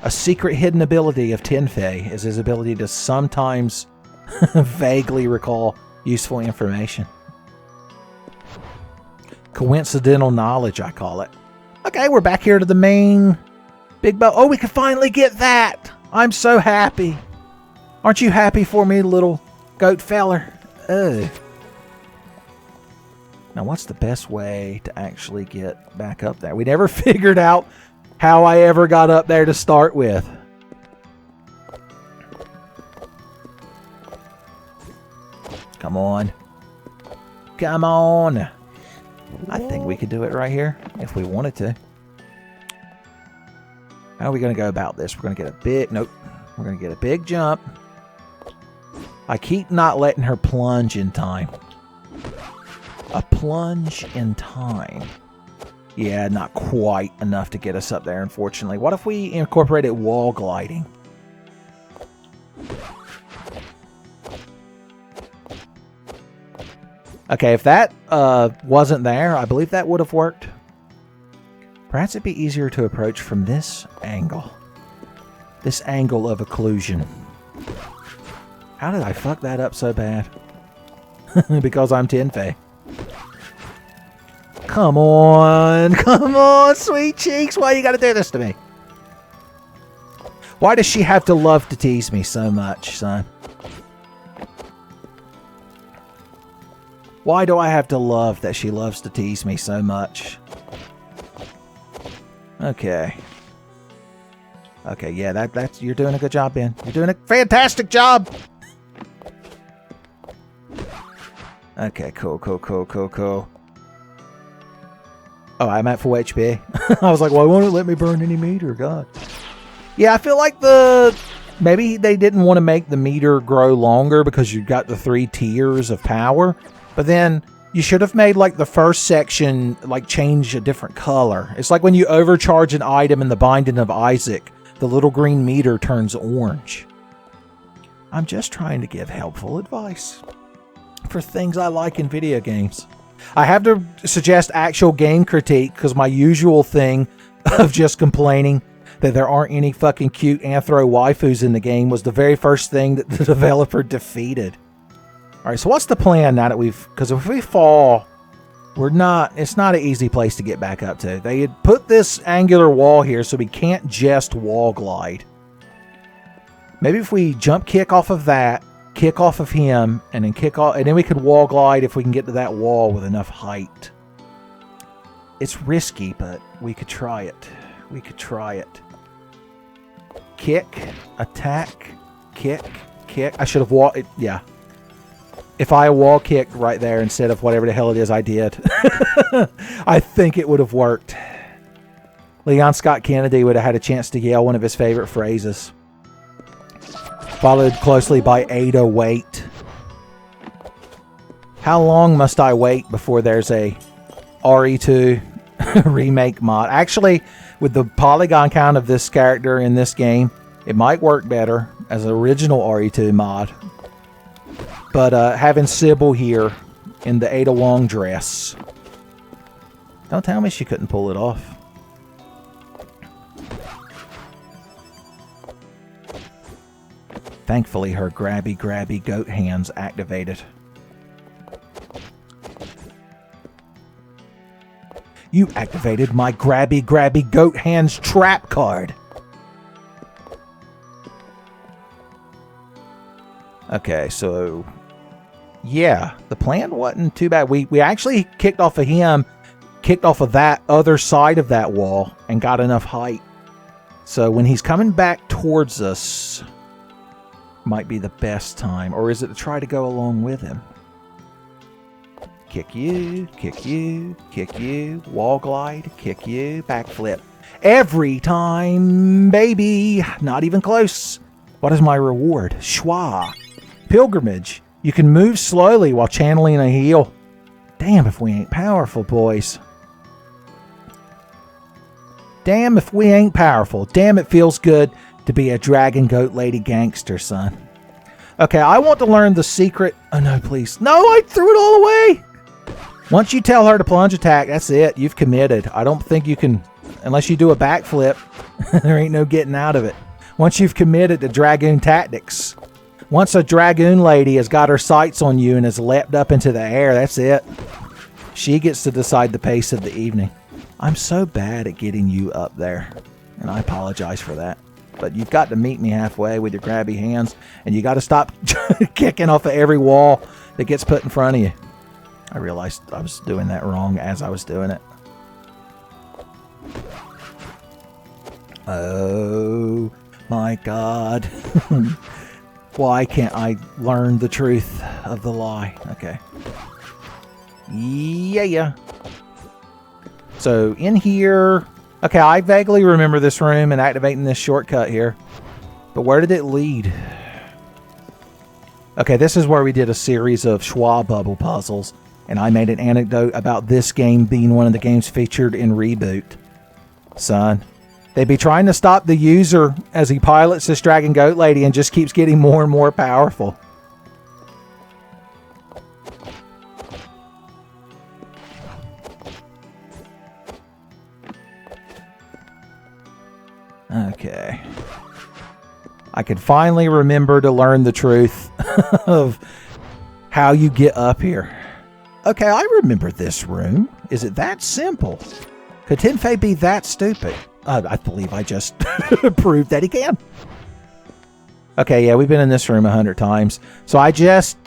A secret hidden ability of Tenfey is his ability to sometimes vaguely recall useful information. Coincidental knowledge, I call it. Okay, we're back here to the main big boat. Oh, we can finally get that! I'm so happy. Aren't you happy for me, little goat feller? Ugh. Now, what's the best way to actually get back up there? We never figured out how I ever got up there to start with. Come on. Come on. I think we could do it right here if we wanted to. How are we going to go about this? We're going to get a big... Nope. We're going to get a big jump. I keep not letting her plunge in time. A plunge in time. Yeah, not quite enough to get us up there, unfortunately. What if we incorporated wall gliding? Okay, if that wasn't there, I believe that would have worked. Perhaps it'd be easier to approach from this angle. This angle of occlusion. How did I fuck that up so bad? Because I'm Tenfey. Come on, sweet cheeks. Why you gotta do this to me? Why does she have to love to tease me so much, son? Why do I have to love that she loves to tease me so much? Okay. Okay, yeah, that's you're doing a good job, Ben. You're doing a fantastic job. Okay, cool. Oh, I'm at full HP. I was like, well, why won't it let me burn any meter? God. Yeah, I feel like maybe they didn't want to make the meter grow longer because you got the 3 tiers of power. But then you should have made like the first section like change a different color. It's like when you overcharge an item in the Binding of Isaac, the little green meter turns orange. I'm just trying to give helpful advice for things I like in video games. I have to suggest actual game critique because my usual thing of just complaining that there aren't any fucking cute anthro waifus in the game was the very first thing that the developer defeated. Alright, so what's the plan now that because if we fall, it's not an easy place to get back up to. They had put this angular wall here so we can't just wall glide. Maybe if we jump kick off of that, kick off of him, and then kick off, and then we could wall glide if we can get to that wall with enough height. It's risky, but we could try it. We could try it. Kick, attack, kick. I should have walked. Yeah. If I wall kicked right there instead of whatever the hell it is I did, I think it would have worked. Leon Scott Kennedy would have had a chance to yell one of his favorite phrases. Followed closely by Ada Wait. How long must I wait before there's a RE2 remake mod? Actually, with the polygon count of this character in this game, it might work better as an original RE2 mod. But having Sybil here in the Ada Wong dress. Don't tell me she couldn't pull it off. Thankfully, her grabby goat hands activated. You activated my grabby goat hands trap card. Okay, so yeah, the plan wasn't too bad. We actually kicked off of him, kicked off of that other side of that wall, and got enough height. So when he's coming back towards us, might be the best time. Or is it to try to go along with him? kick you, kick you, kick you, wall glide, kick you, backflip. Every time, baby. Not even close. What is my reward? Schwa. Pilgrimage. You can move slowly while channeling a heal. Damn if we ain't powerful, boys. Damn if we ain't powerful. Damn, it feels good to be a dragon goat lady gangster, son. Okay, I want to learn the secret. Oh, no, please. No, I threw it all away. Once you tell her to plunge attack, that's it. You've committed. I don't think you can, unless you do a backflip, there ain't no getting out of it. Once you've committed to dragoon tactics. Once a dragoon lady has got her sights on you and has leapt up into the air, that's it. She gets to decide the pace of the evening. I'm so bad at getting you up there, and I apologize for that. But you've got to meet me halfway with your grabby hands, and you got to stop kicking off of every wall that gets put in front of you. I realized I was doing that wrong as I was doing it. Oh my God. Why can't I learn the truth of the lie? Okay. Yeah. So in here, okay, I vaguely remember this room and activating this shortcut here. But where did it lead? Okay, this is where we did a series of Schwa bubble puzzles. And I made an anecdote about this game being one of the games featured in Reboot. Son, they'd be trying to stop the user as he pilots this dragon goat lady and just keeps getting more and more powerful. Okay. I could finally remember to learn the truth of how you get up here. Okay, I remember this room. Is it that simple? Could Tenfey be that stupid? I believe I just proved that he can. Okay, yeah, we've been in this room 100 times. So I just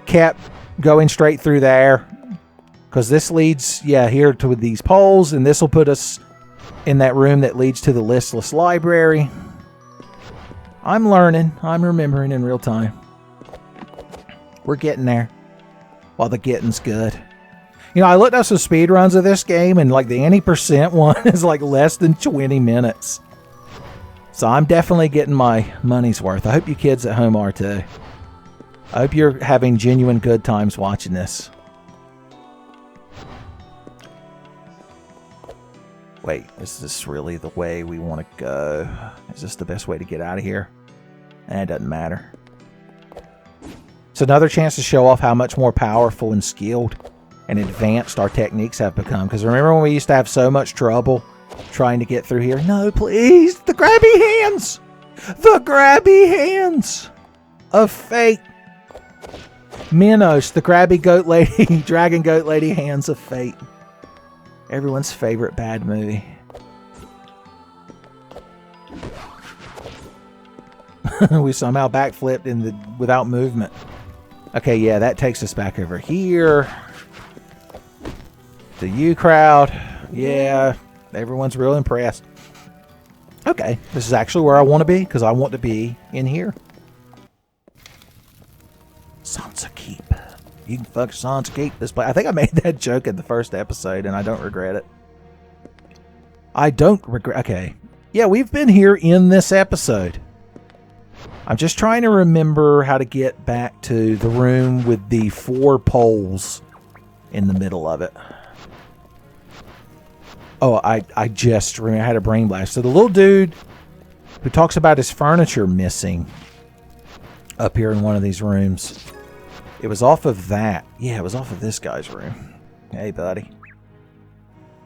kept going straight through there. Because this leads, yeah, here to these poles. And this will put us in that room that leads to the listless library. I'm learning. I'm remembering in real time. We're getting there. While the getting's good. You know, I looked up some speed runs of this game, and like the any % one is like less than 20 minutes. So I'm definitely getting my money's worth. I hope you kids at home are too. I hope you're having genuine good times watching this. Wait, is this really the way we want to go? Is this the best way to get out of here? It doesn't matter. It's another chance to show off how much more powerful and skilled and advanced our techniques have become. Because remember when we used to have so much trouble trying to get through here? No, please! The grabby hands! The grabby hands of fate! Minos, the grabby goat lady, dragon goat lady hands of fate. Everyone's favorite bad movie. We somehow backflipped without movement. Okay, yeah, that takes us back over here. The U crowd. Yeah, everyone's real impressed. Okay, this is actually where I want to be, because I want to be in here. Sansa Keep. You can fuck Sansa Keep this place. I think I made that joke in the first episode, and I don't regret it. I don't regret... Okay. Yeah, we've been here in this episode. I'm just trying to remember how to get back to the room with the 4 poles in the middle of it. Oh, I just remember. I had a brain blast. So the little dude who talks about his furniture missing up here in one of these rooms. It was off of that. Yeah, it was off of this guy's room. Hey, buddy.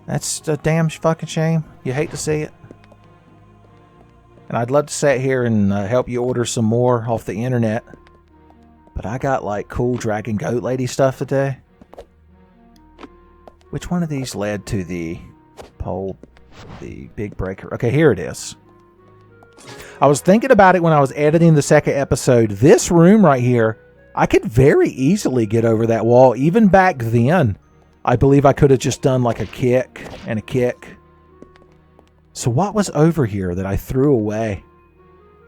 That's a damn fucking shame. You hate to see it. And I'd love to sit here and help you order some more off the internet. But I got like cool dragon goat lady stuff today. Which one of these led to the pole, the big breaker? Okay, here it is. I was thinking about it when I was editing the second episode. This room right here, I could very easily get over that wall. Even back then, I believe I could have just done like a kick and a kick. So what was over here that I threw away?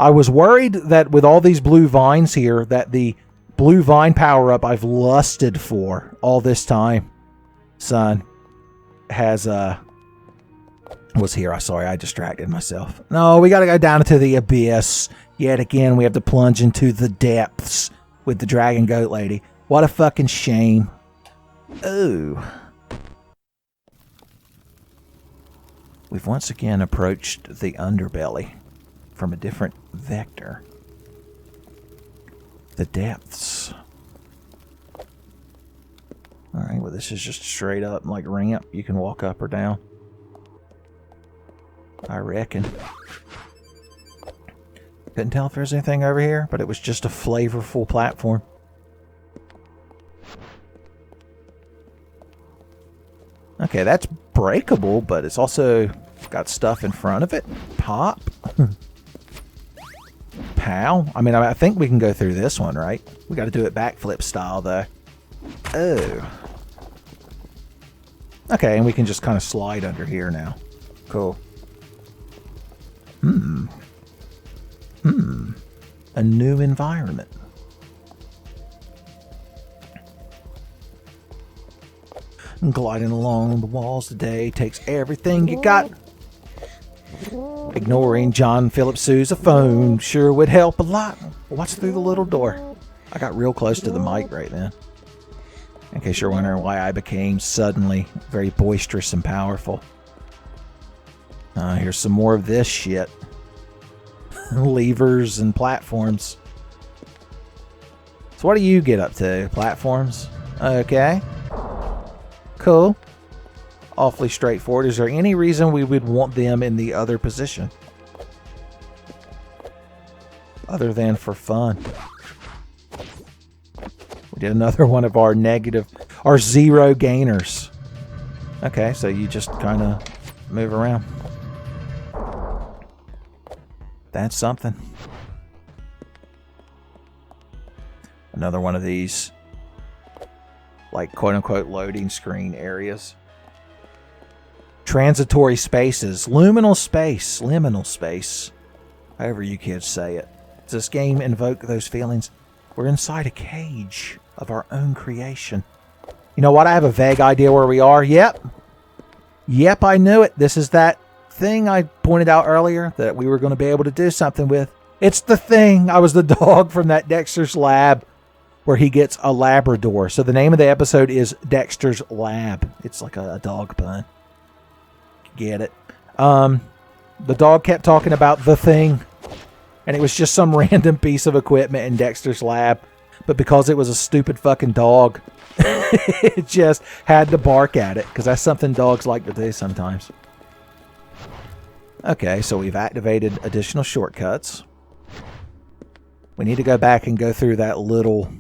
I was worried that with all these blue vines here, that the blue vine power-up I've lusted for all this time, son, has, was here. Sorry, I distracted myself. No, we gotta go down into the abyss. Yet again, we have to plunge into the depths with the dragon goat lady. What a fucking shame. Ooh. We've once again approached the underbelly from a different vector. The depths. Alright, well this is just straight up like ramp. You can walk up or down. I reckon. Couldn't tell if there's anything over here, but it was just a flavorful platform. Okay, that's breakable, but it's also got stuff in front of it. Pop. Pow. I mean, I think we can go through this one, right? We got to do it backflip style, though. Oh. Okay, and we can just kind of slide under here now. Cool. A new environment. Gliding along the walls today takes everything you got. Ignoring John Philip Sousaphone sure would help a lot. What's through the little door? I got real close to the mic right then. In case you're wondering why I became suddenly very boisterous and powerful. Here's some more of this shit. Levers and platforms. So what do you get up to? Platforms? Okay. Cool. Awfully straightforward. Is there any reason we would want them in the other position? Other than for fun. We did another one of our zero gainers. Okay, so you just kind of move around. That's something. Another one of these, like, quote-unquote loading screen areas. Transitory spaces. Liminal space. However you kids say it. Does this game invoke those feelings? We're inside a cage of our own creation. You know what? I have a vague idea where we are. Yep, I knew it. This is that thing I pointed out earlier that we were going to be able to do something with. It's the thing. I was the dog from that Dexter's Lab where he gets a Labrador. So the name of the episode is Dexter's Lab. It's like a dog pun. Get it? The dog kept talking about the thing, and it was just some random piece of equipment in Dexter's Lab. But because it was a stupid fucking dog, it just had to bark at it, because that's something dogs like to do sometimes. Okay, so we've activated additional shortcuts. We need to go back and go through that little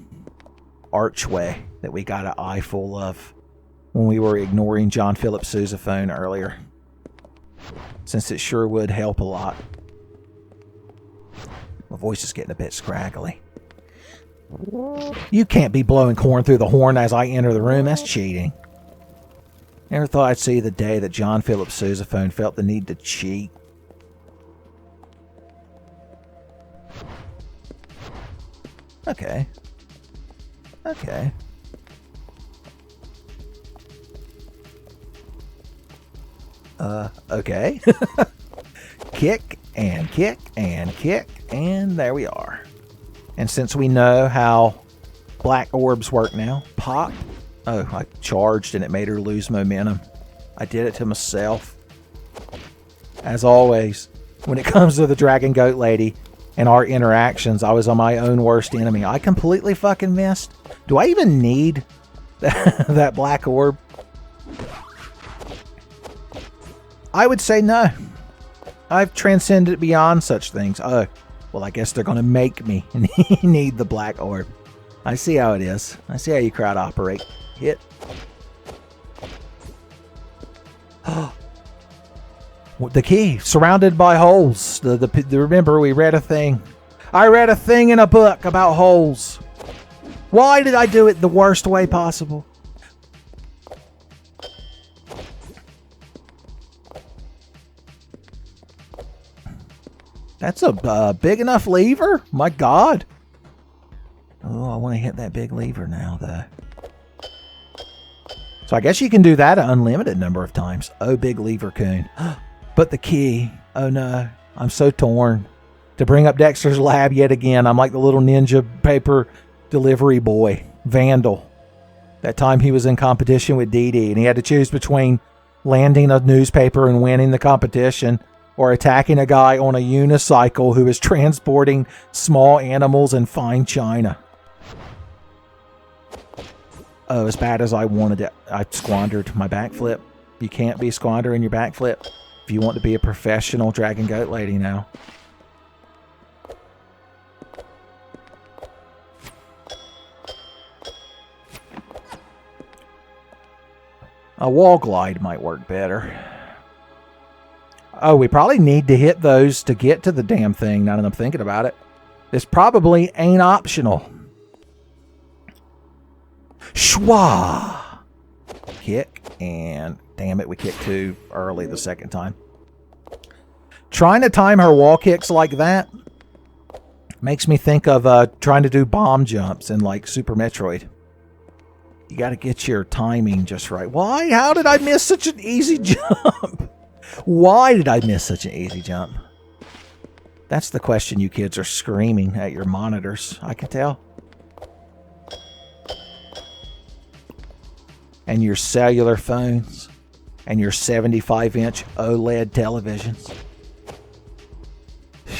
archway that we got an eye full of when we were ignoring John Philip Sousaphone earlier. Since it sure would help a lot. My voice is getting a bit scraggly. You can't be blowing corn through the horn as I enter the room. That's cheating. Never thought I'd see the day that John Philip Sousaphone felt the need to cheat. Okay. Okay. Okay. Kick and kick and kick, and there we are. And since we know how black orbs work now, pop. Oh, I charged and it made her lose momentum. I did it to myself. As always, when it comes to the Dragon Goat Lady and our interactions, I was on my own worst enemy. I completely fucking missed. Do I even need that black orb? I would say no. I've transcended beyond such things. Oh, well, I guess they're going to make me need the black orb. I see how it is. I see how you crowd operate. Hit. The key. Surrounded by holes. Remember, we read a thing. I read a thing in a book about holes. Why did I do it the worst way possible? That's a big enough lever? My God. Oh, I want to hit that big lever now, though. So I guess you can do that an unlimited number of times. Oh, big lever coon. But the key. Oh, no. I'm so torn. To bring up Dexter's lab yet again, I'm like the little ninja paper delivery boy. Vandal. That time he was in competition with Dee Dee, and he had to choose between landing a newspaper and winning the competition or attacking a guy on a unicycle who is transporting small animals and fine china. Oh, as bad as I wanted it, I squandered my backflip. You can't be squandering your backflip if you want to be a professional dragon goat lady now. A wall glide might work better. Oh, we probably need to hit those to get to the damn thing, now that I'm thinking about it. This probably ain't optional. Schwa! Kick, and damn it, we kicked too early the second time. Trying to time her wall kicks like that makes me think of trying to do bomb jumps in like Super Metroid. You got to get your timing just right. Why? How did I miss such an easy jump? Why did I miss such an easy jump? That's the question you kids are screaming at your monitors, I can tell. And your cellular phones. And your 75-inch OLED televisions.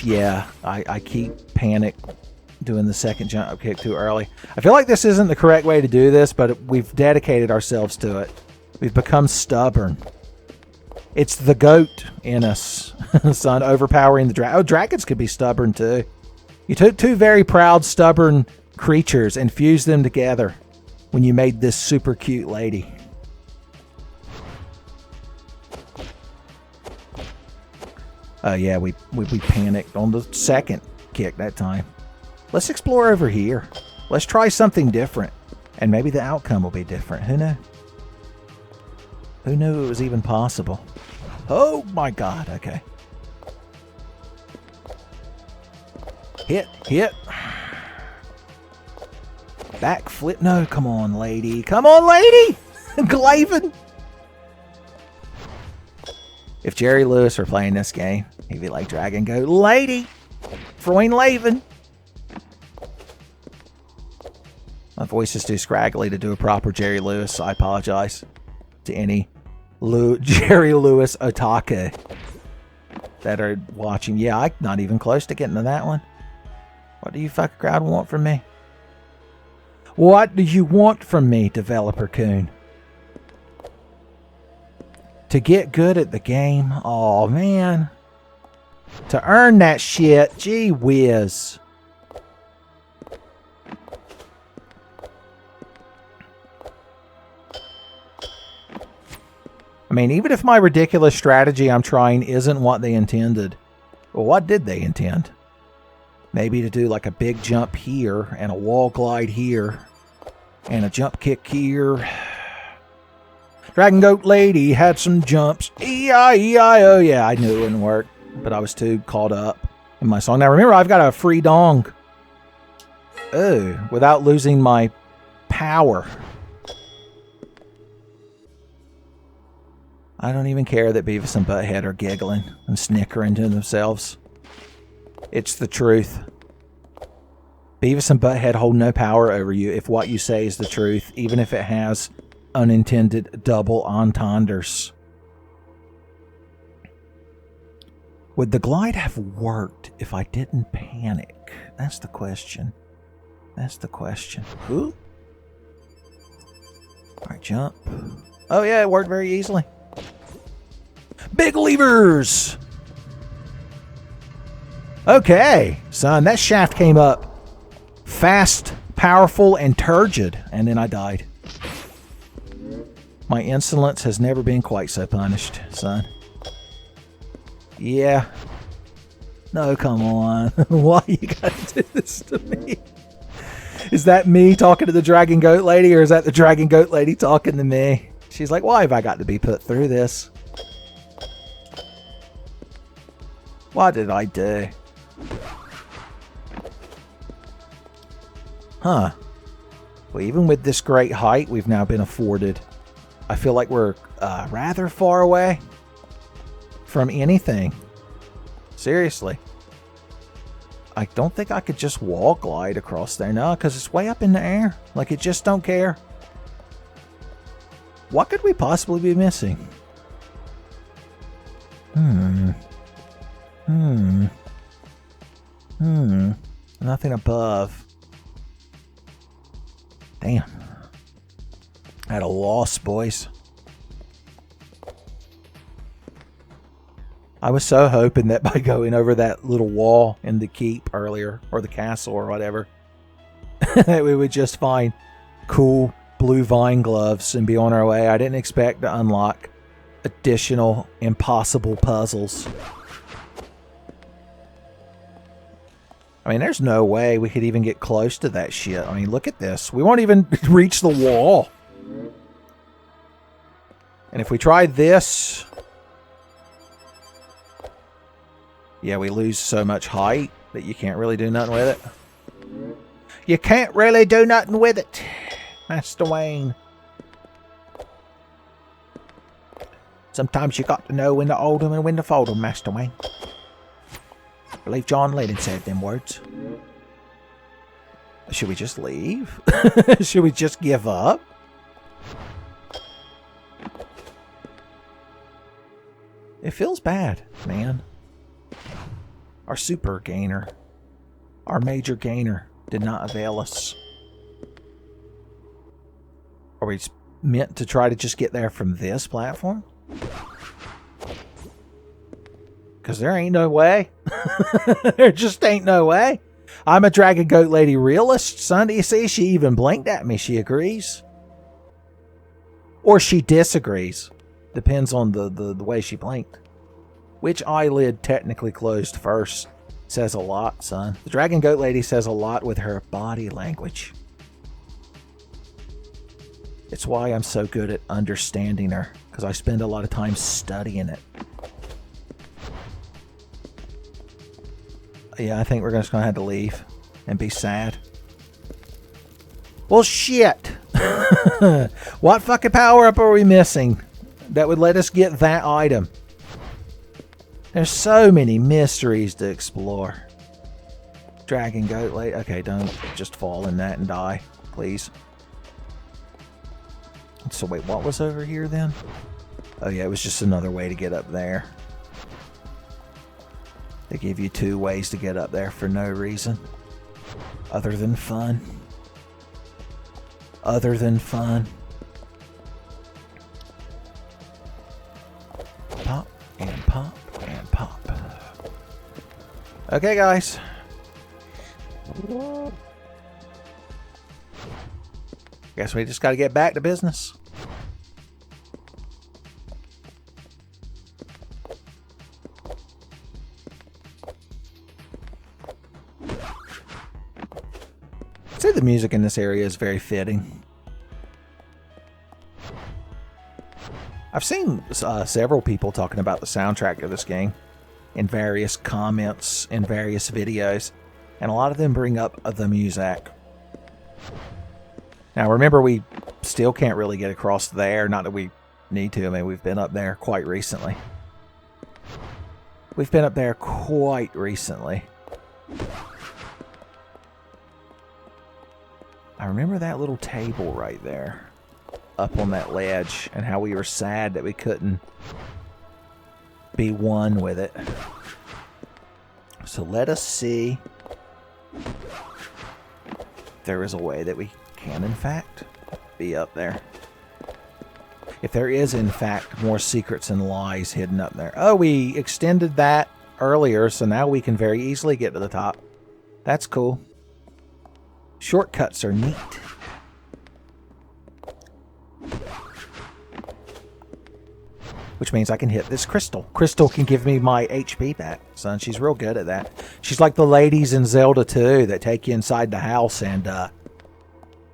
Yeah, I keep panic doing the second jump kick too early. I feel like this isn't the correct way to do this, but we've dedicated ourselves to it. We've become stubborn. It's the goat in us, son, overpowering the dragon. Oh, dragons could be stubborn too. You took two very proud, stubborn creatures and fused them together when you made this super cute lady. Oh yeah, we panicked on the second kick that time. Let's explore over here. Let's try something different. And maybe the outcome will be different. Who knew? Who knew it was even possible? Oh my god, okay. Hit, hit. Back flip. No, come on, lady. Come on, lady! Glaven! If Jerry Lewis were playing this game, he'd be like, Dragon Goat Lady! Freund Laven! My voice is too scraggly to do a proper Jerry Lewis, so I apologize to any Jerry Lewis otaku that are watching. Yeah, I'm not even close to getting to that one. What do you fuck crowd want from me? What do you want from me, Developer Coon? To get good at the game? Oh man. To earn that shit? Gee whiz. I mean, even if my ridiculous strategy I'm trying isn't what they intended, well, what did they intend? Maybe to do like a big jump here, and a wall glide here, and a jump kick here. Dragon Goat Lady had some jumps. E-I-E-I-O. Yeah, I knew it wouldn't work, but I was too caught up in my song. Now remember, I've got a free dong. Oh, without losing my power. I don't even care that Beavis and Butthead are giggling and snickering to themselves. It's the truth. Beavis and Butthead hold no power over you if what you say is the truth, even if it has unintended double entendres. Would the glide have worked if I didn't panic? That's the question. That's the question. Ooh. Alright, jump. Oh yeah, it worked very easily. Big levers! Okay, son, that shaft came up fast, powerful, and turgid, and then I died. My insolence has never been quite so punished, son. Yeah. No, come on. Why you gotta do this to me? Is that me talking to the Dragon Goat Lady, or is that the Dragon Goat Lady talking to me? She's like, why have I got to be put through this? What did I do? Huh. Well, even with this great height we've now been afforded, I feel like we're rather far away from anything. Seriously. I don't think I could just wall glide across there. No, because it's way up in the air. Like, it just don't care. What could we possibly be missing? Nothing above. Damn. At a loss, boys. I was so hoping that by going over that little wall in the keep earlier, or the castle or whatever, that we would just find cool blue vine gloves and be on our way. I didn't expect to unlock additional impossible puzzles. I mean, there's no way we could even get close to that shit. I mean, look at this. We won't even reach the wall. And if we try this... yeah, we lose so much height that you can't really do nothing with it. You can't really do nothing with it, Master Wayne. Sometimes you got to know when to hold 'em and when to fold 'em, Master Wayne. I believe John Lennon said them words. Should we just leave? Should we just give up? It feels bad, man. Our super gainer, our major gainer, did not avail us. Are we meant to try to just get there from this platform? Because there ain't no way. There just ain't no way. I'm a Dragon Goat Lady realist, son. Do you see? She even blinked at me. She agrees. Or she disagrees. Depends on the way she blinked. Which eyelid technically closed first? Says a lot, son. The Dragon Goat Lady says a lot with her body language. It's why I'm so good at understanding her. Because I spend a lot of time studying it. Yeah, I think we're just going to have to leave and be sad. Well, shit. What fucking power-up are we missing that would let us get that item? There's so many mysteries to explore. Dragon Goat Lady. Okay, don't just fall in that and die, please. So wait, what was over here then? Oh yeah, it was just another way to get up there. They give you 2 ways to get up there for no reason. Other than fun. Other than fun. Pop and pop and pop. Okay, guys. Guess we just got to get back to business. I'd say the music in this area is very fitting. I've seen several people talking about the soundtrack to this game in various comments, in various videos, and a lot of them bring up the music. Now remember, we still can't really get across there, not that we need to. I mean, we've been up there quite recently. We've been up there quite recently. I remember that little table right there, up on that ledge, and how we were sad that we couldn't be one with it. So let us see if there is a way that we can, in fact, be up there. If there is, in fact, more secrets and lies hidden up there. Oh, we extended that earlier, so now we can very easily get to the top. That's cool. Shortcuts are neat. Which means I can hit this crystal. Crystal can give me my HP back, son. She's real good at that. She's like the ladies in Zelda 2 that take you inside the house and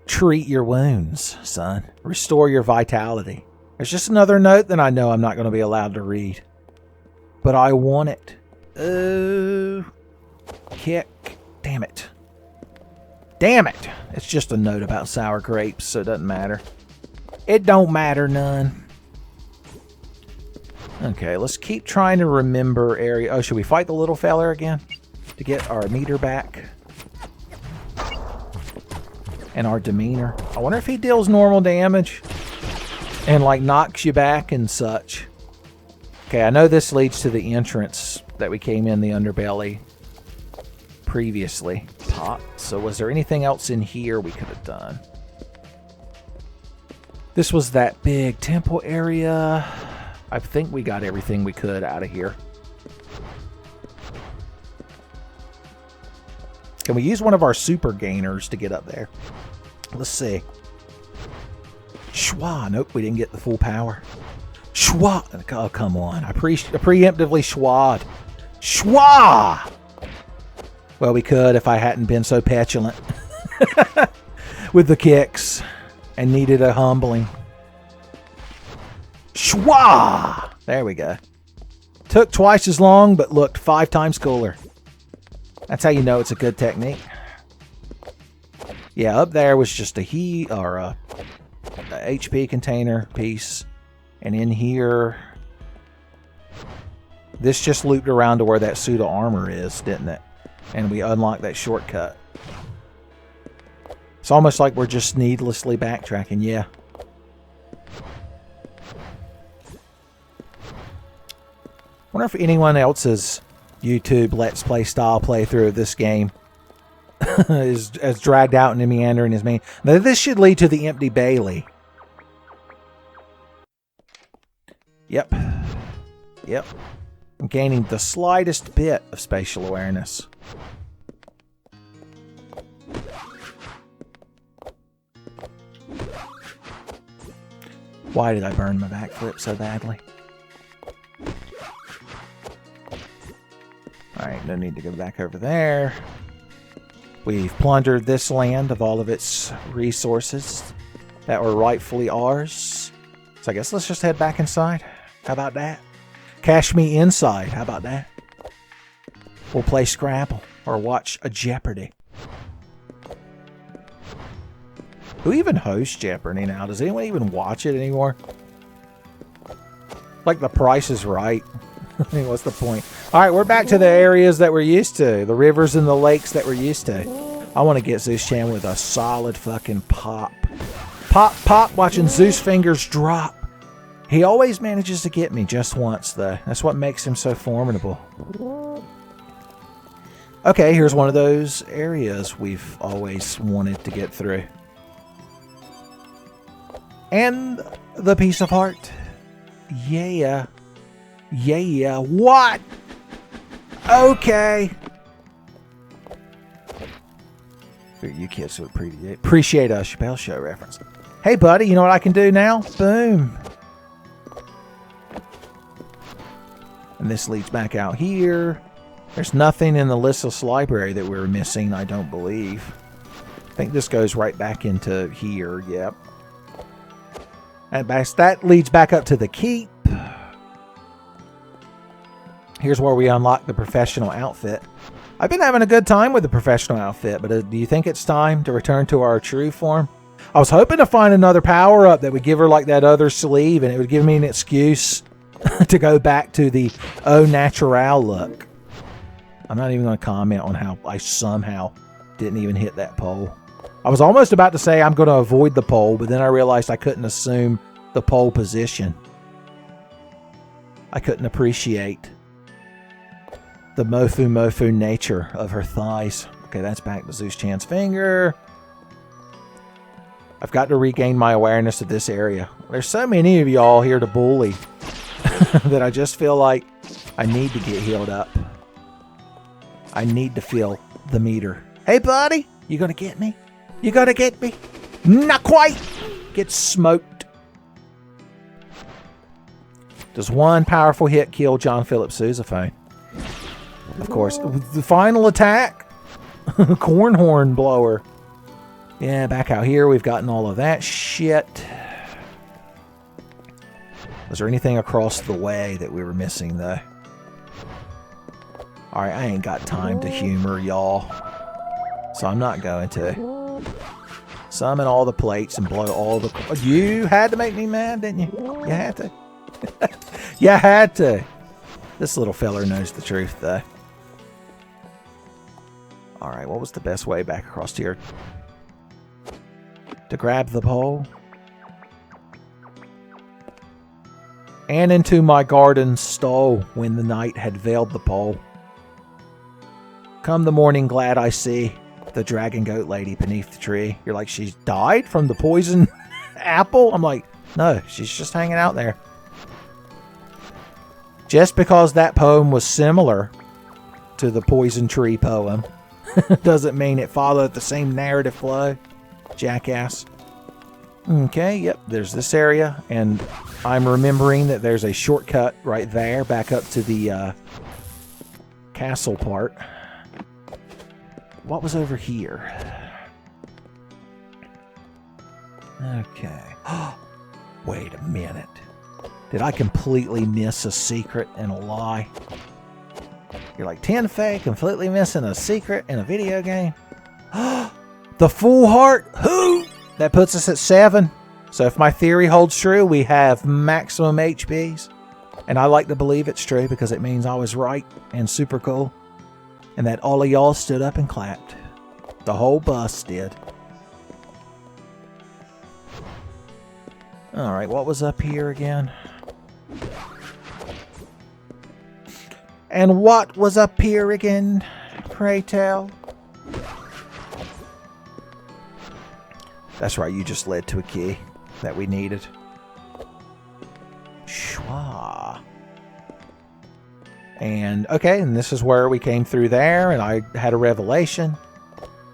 treat your wounds, son. Restore your vitality. There's just another note that I know I'm not going to be allowed to read. But I want it. Oh. Kick. Damn it. Damn it! It's just a note about sour grapes, so it doesn't matter. It don't matter none. Okay, let's keep trying to remember area. Oh, should we fight the little fella again? To get our meter back. And our demeanor. I wonder if he deals normal damage. And, like, knocks you back and such. Okay, I know this leads to the entrance that we came in the underbelly previously. Pop. So was there anything else in here we could have done? This was that big temple area. I think we got everything we could out of here. Can we use one of our super gainers to get up there? Let's see. Schwa. Nope, we didn't get the full power. Schwa. Oh, come on. I preemptively schwad. Schwa! Well, we could if I hadn't been so petulant with the kicks and needed a humbling. Schwa! There we go. Took twice as long, but looked 5 times cooler. That's how you know it's a good technique. Yeah, up there was just a HP container piece. And in here, this just looped around to where that pseudo armor is, didn't it? And we unlocked that shortcut. It's almost like we're just needlessly backtracking, yeah. Wonder if anyone else's YouTube Let's Play style playthrough of this game is as dragged out and meandering as me. Now, this should lead to the empty Bailey. Yep. Yep. I'm gaining the slightest bit of spatial awareness. Why did I burn my backflip so badly? Alright, no need to go back over there. We've plundered this land of all of its resources that were rightfully ours. So I guess let's just head back inside. How about that? Cash me inside. How about that? We'll play Scrabble or watch a Jeopardy. Who even hosts Jeopardy now? Does anyone even watch it anymore? Like The Price is Right. I mean, what's the point? Alright, we're back to the areas that we're used to. The rivers and the lakes that we're used to. I want to get Zeus Chan with a solid fucking pop. Pop, pop, watching Zeus fingers drop. He always manages to get me just once, though. That's what makes him so formidable. Okay, here's one of those areas we've always wanted to get through. And the piece of heart. Yeah. Yeah. What? Okay. You kids would appreciate a Chappelle Show reference. Hey, buddy, you know what I can do now? Boom. And this leads back out here. There's nothing in the listless library that we're missing, I don't believe. I think this goes right back into here, yep. And that leads back up to the keep. Here's where we unlock the professional outfit. I've been having a good time with the professional outfit, but do you think it's time to return to our true form? I was hoping to find another power-up that would give her like that other sleeve, and it would give me an excuse to go back to the au natural look. I'm not even going to comment on how I somehow didn't even hit that pole. I was almost about to say I'm going to avoid the pole, but then I realized I couldn't assume the pole position. I couldn't appreciate the mofu nature of her thighs. Okay, that's back to Zeus Chan's finger. I've got to regain my awareness of this area. There's so many of y'all here to bully that I just feel like I need to get healed up. I need to feel the meter. Hey, buddy, you gonna get me? You gonna get me? Not quite. Get smoked. Does one powerful hit kill John Philip Sousaphone? Of course. The final attack. Cornhorn blower. Yeah, back out here. We've gotten all of that shit. Was there anything across the way that we were missing, though? Alright, I ain't got time to humor y'all. so I'm not going to. Summon all the plates and blow all the... You had to make me mad, didn't you? You had to. You had to. This little feller knows the truth, though. Alright, what was the best way back across here? To grab the pole? And into my garden stole when the night had veiled the pole. Come the morning glad I see the dragon goat lady beneath the tree. You're like, she's died from the poison apple? I'm like, no, she's just hanging out there. Just because that poem was similar to the poison tree poem doesn't mean it followed the same narrative flow. Jackass. Okay, yep, there's this area, and I'm remembering that there's a shortcut right there back up to the castle part. What was over here? Okay. Wait a minute. Did I completely miss a secret and a lie? You're like, Tenfey completely missing a secret in a video game? The full heart? Who? That puts us at 7. So if my theory holds true, we have maximum HPs. And I like to believe it's true because it means I was right and super cool. And that all of y'all stood up and clapped. The whole bus did. Alright, what was up here again? And what was up here again, pray tell? That's right, you just led to a key that we needed. Schwa. And, okay, and this is where we came through there, and I had a revelation.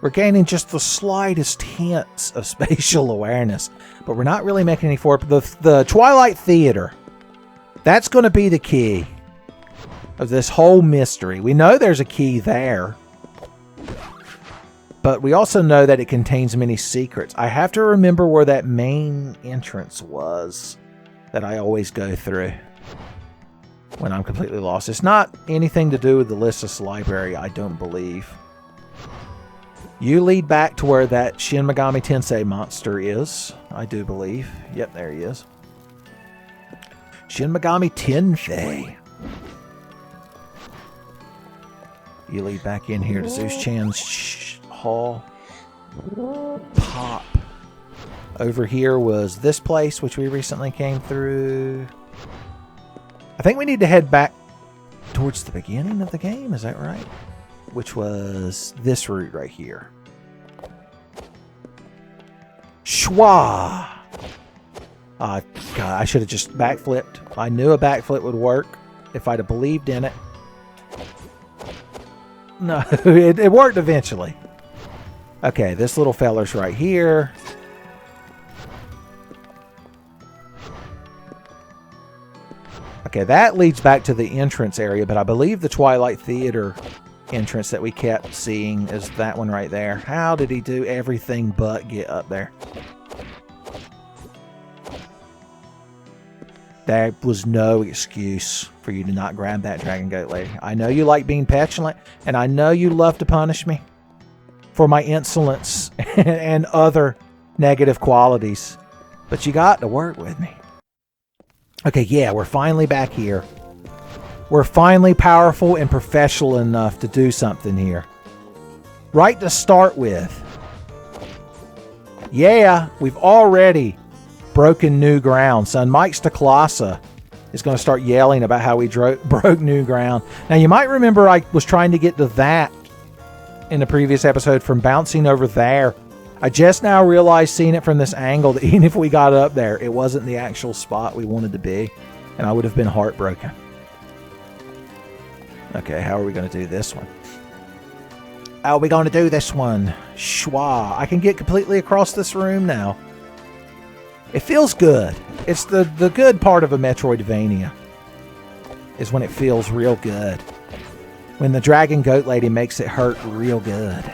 We're gaining just the slightest hints of spatial awareness, but we're not really making any for it. The Twilight Theater, that's going to be the key of this whole mystery. We know there's a key there, but we also know that it contains many secrets. I have to remember where that main entrance was that I always go through when I'm completely lost. It's not anything to do with the Lissus library, I don't believe. You lead back to where that Shin Megami Tensei monster is, I do believe. Yep, there he is. Shin Megami Tenfey. You lead back in here to Zeus Chan's hall. Pop. Over here was this place, which we recently came through. I think we need to head back towards the beginning of the game, is that right? Which was this route right here. Schwa! God, I should have just backflipped. I knew a backflip would work if I'd have believed in it. No, it worked eventually. Okay, this little feller's right here. Okay, that leads back to the entrance area, but I believe the Twilight Theater entrance that we kept seeing is that one right there. How did he do everything but get up there? There was no excuse for you to not grab that dragon goat lady. I know you like being petulant, and I know you love to punish me for my insolence and other negative qualities, but you got to work with me. Okay, yeah, we're finally back here. We're finally powerful and professional enough to do something here. Right to start with. Yeah, we've already broken new ground, son. Mike Staklasa is going to start yelling about how we broke new ground. Now, you might remember I was trying to get to that in the previous episode from bouncing over there. I just now realized, seeing it from this angle, that even if we got up there, it wasn't the actual spot we wanted to be, and I would have been heartbroken. Okay, how are we going to do this one? How are we going to do this one? Schwa. I can get completely across this room now. It feels good. It's the good part of a Metroidvania, is when it feels real good. When the Dragon Goat Lady makes it hurt real good.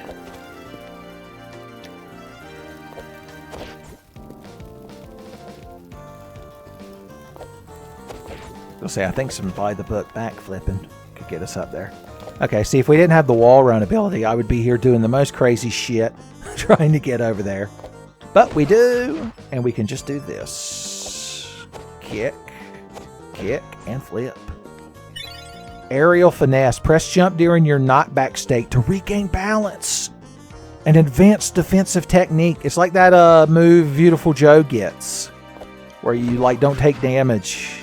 gonna say, I think some by-the-book backflipping could get us up there. Okay, see, if we didn't have the wall run ability, I would be here doing the most crazy shit trying to get over there. But we do, and we can just do this. Kick, kick, and flip. Aerial finesse. Press jump during your knockback state to regain balance. An advanced defensive technique. It's like that move Beautiful Joe gets, where you like don't take damage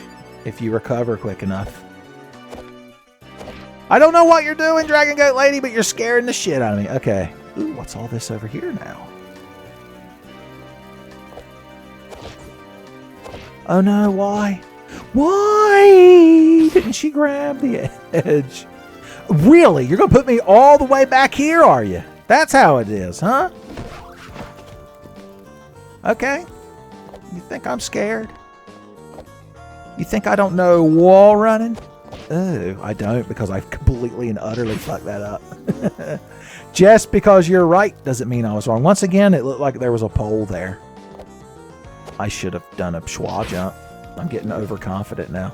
if you recover quick enough. I don't know what you're doing, Dragon Goat Lady, but you're scaring the shit out of me. Okay. Ooh, what's all this over here now? Oh no, why? Why didn't she grab the edge? Really? You're going to put me all the way back here, are you? That's how it is, huh? Okay. You think I'm scared? You think I don't know wall running? Oh, I don't, because I've completely and utterly fucked that up. Just because you're right doesn't mean I was wrong. Once again, it looked like there was a pole there. I should have done a schwa jump. I'm getting overconfident now.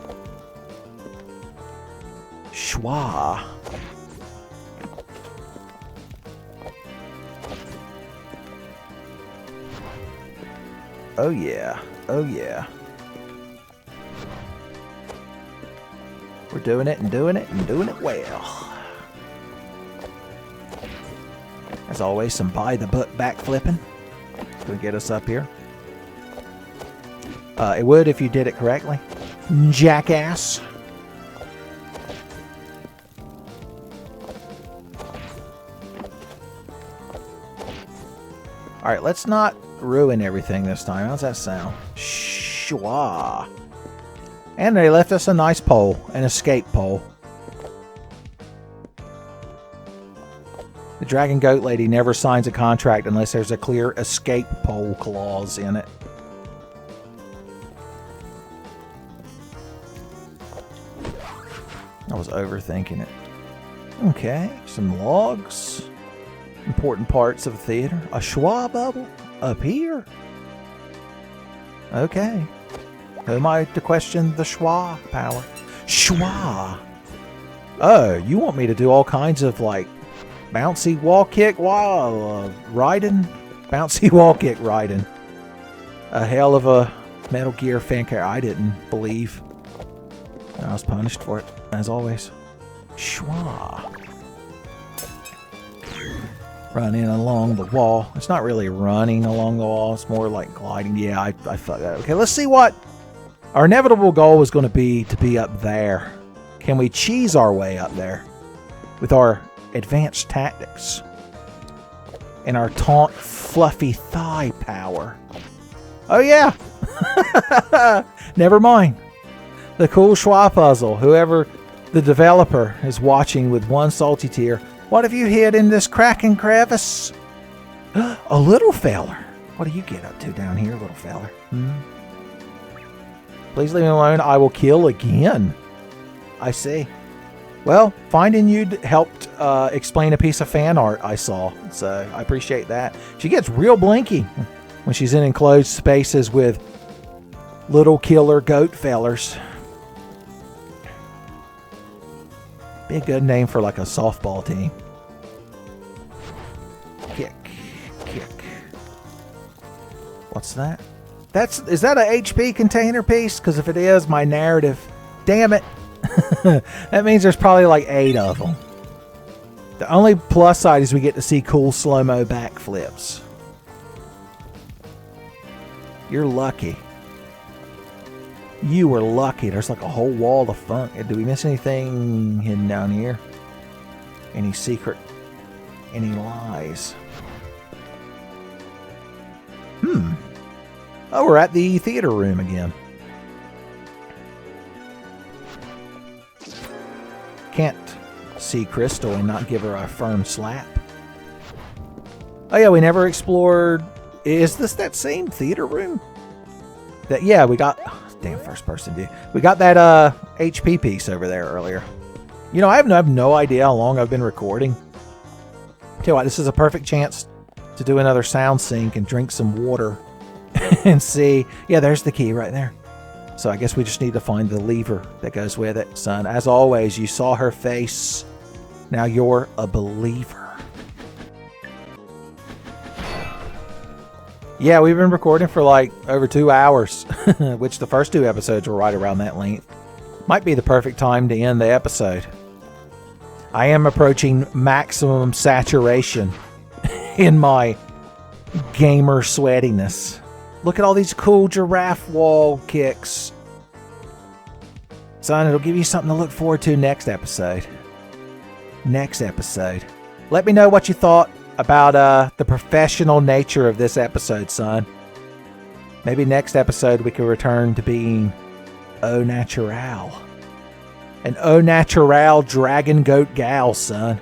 Schwa. Oh yeah. Oh yeah. We're doing it and doing it and doing it well. As always, some by-the-book backflipping. Gonna get us up here. It would if you did it correctly. Jackass. Alright, let's not ruin everything this time. How's that sound? Schwa. And they left us a nice pole, an escape pole. The Dragon Goat Lady never signs a contract unless there's a clear escape pole clause in it. I was overthinking it. Okay, some logs. Important parts of the theater. A schwa bubble up here. Okay. Who am I to question the schwa power? Schwa. Oh, you want me to do all kinds of like bouncy wall kick while riding? Bouncy wall kick riding. A hell of a Metal Gear fan character. I didn't believe. I was punished for it, as always. Schwa. Running along the wall. It's not really running along the wall. It's more like gliding. Yeah, I fucked that. Okay, let's see what our inevitable goal is going to be up there. Can we cheese our way up there with our advanced tactics and our taunt fluffy thigh power? Oh yeah. Never mind. The cool schwa puzzle. Whoever the developer is watching with one salty tear. What have you hid in this cracking crevice? A little feller. What do you get up to down here, little feller? Please leave me alone. I will kill again. I see. Well, finding you helped explain a piece of fan art I saw. So I appreciate that. She gets real blinky when she's in enclosed spaces with little killer goat fellers. Be a good name for like a softball team. Kick, kick. What's that? Is that a HP container piece? Because if it is, my narrative. Damn it. That means there's probably like 8 of them. The only plus side is we get to see cool slow-mo backflips. You're lucky. You were lucky. There's like a whole wall of funk. Did we miss anything hidden down here? Any secret? Any lies? Oh, we're at the theater room again. Can't see Crystal and not give her a firm slap. Oh yeah, we never explored. Is this that same theater room? Yeah, we got. Damn, first person, dude. We got that HP piece over there earlier. You know, I have no idea how long I've been recording. Tell you what, this is a perfect chance to do another sound sync and drink some water and see. Yeah, there's the key right there. So I guess we just need to find the lever that goes with it, son. As always, you saw her face. Now you're a believer. Yeah, we've been recording for like over 2 hours, which the first 2 episodes were right around that length. Might be the perfect time to end the episode. I am approaching maximum saturation in my gamer sweatiness. Look at all these cool giraffe wall kicks. Son, it'll give you something to look forward to next episode. Next episode. Let me know what you thought about the professional nature of this episode, son. Maybe next episode we can return to being au natural. An au natural dragon goat gal, son.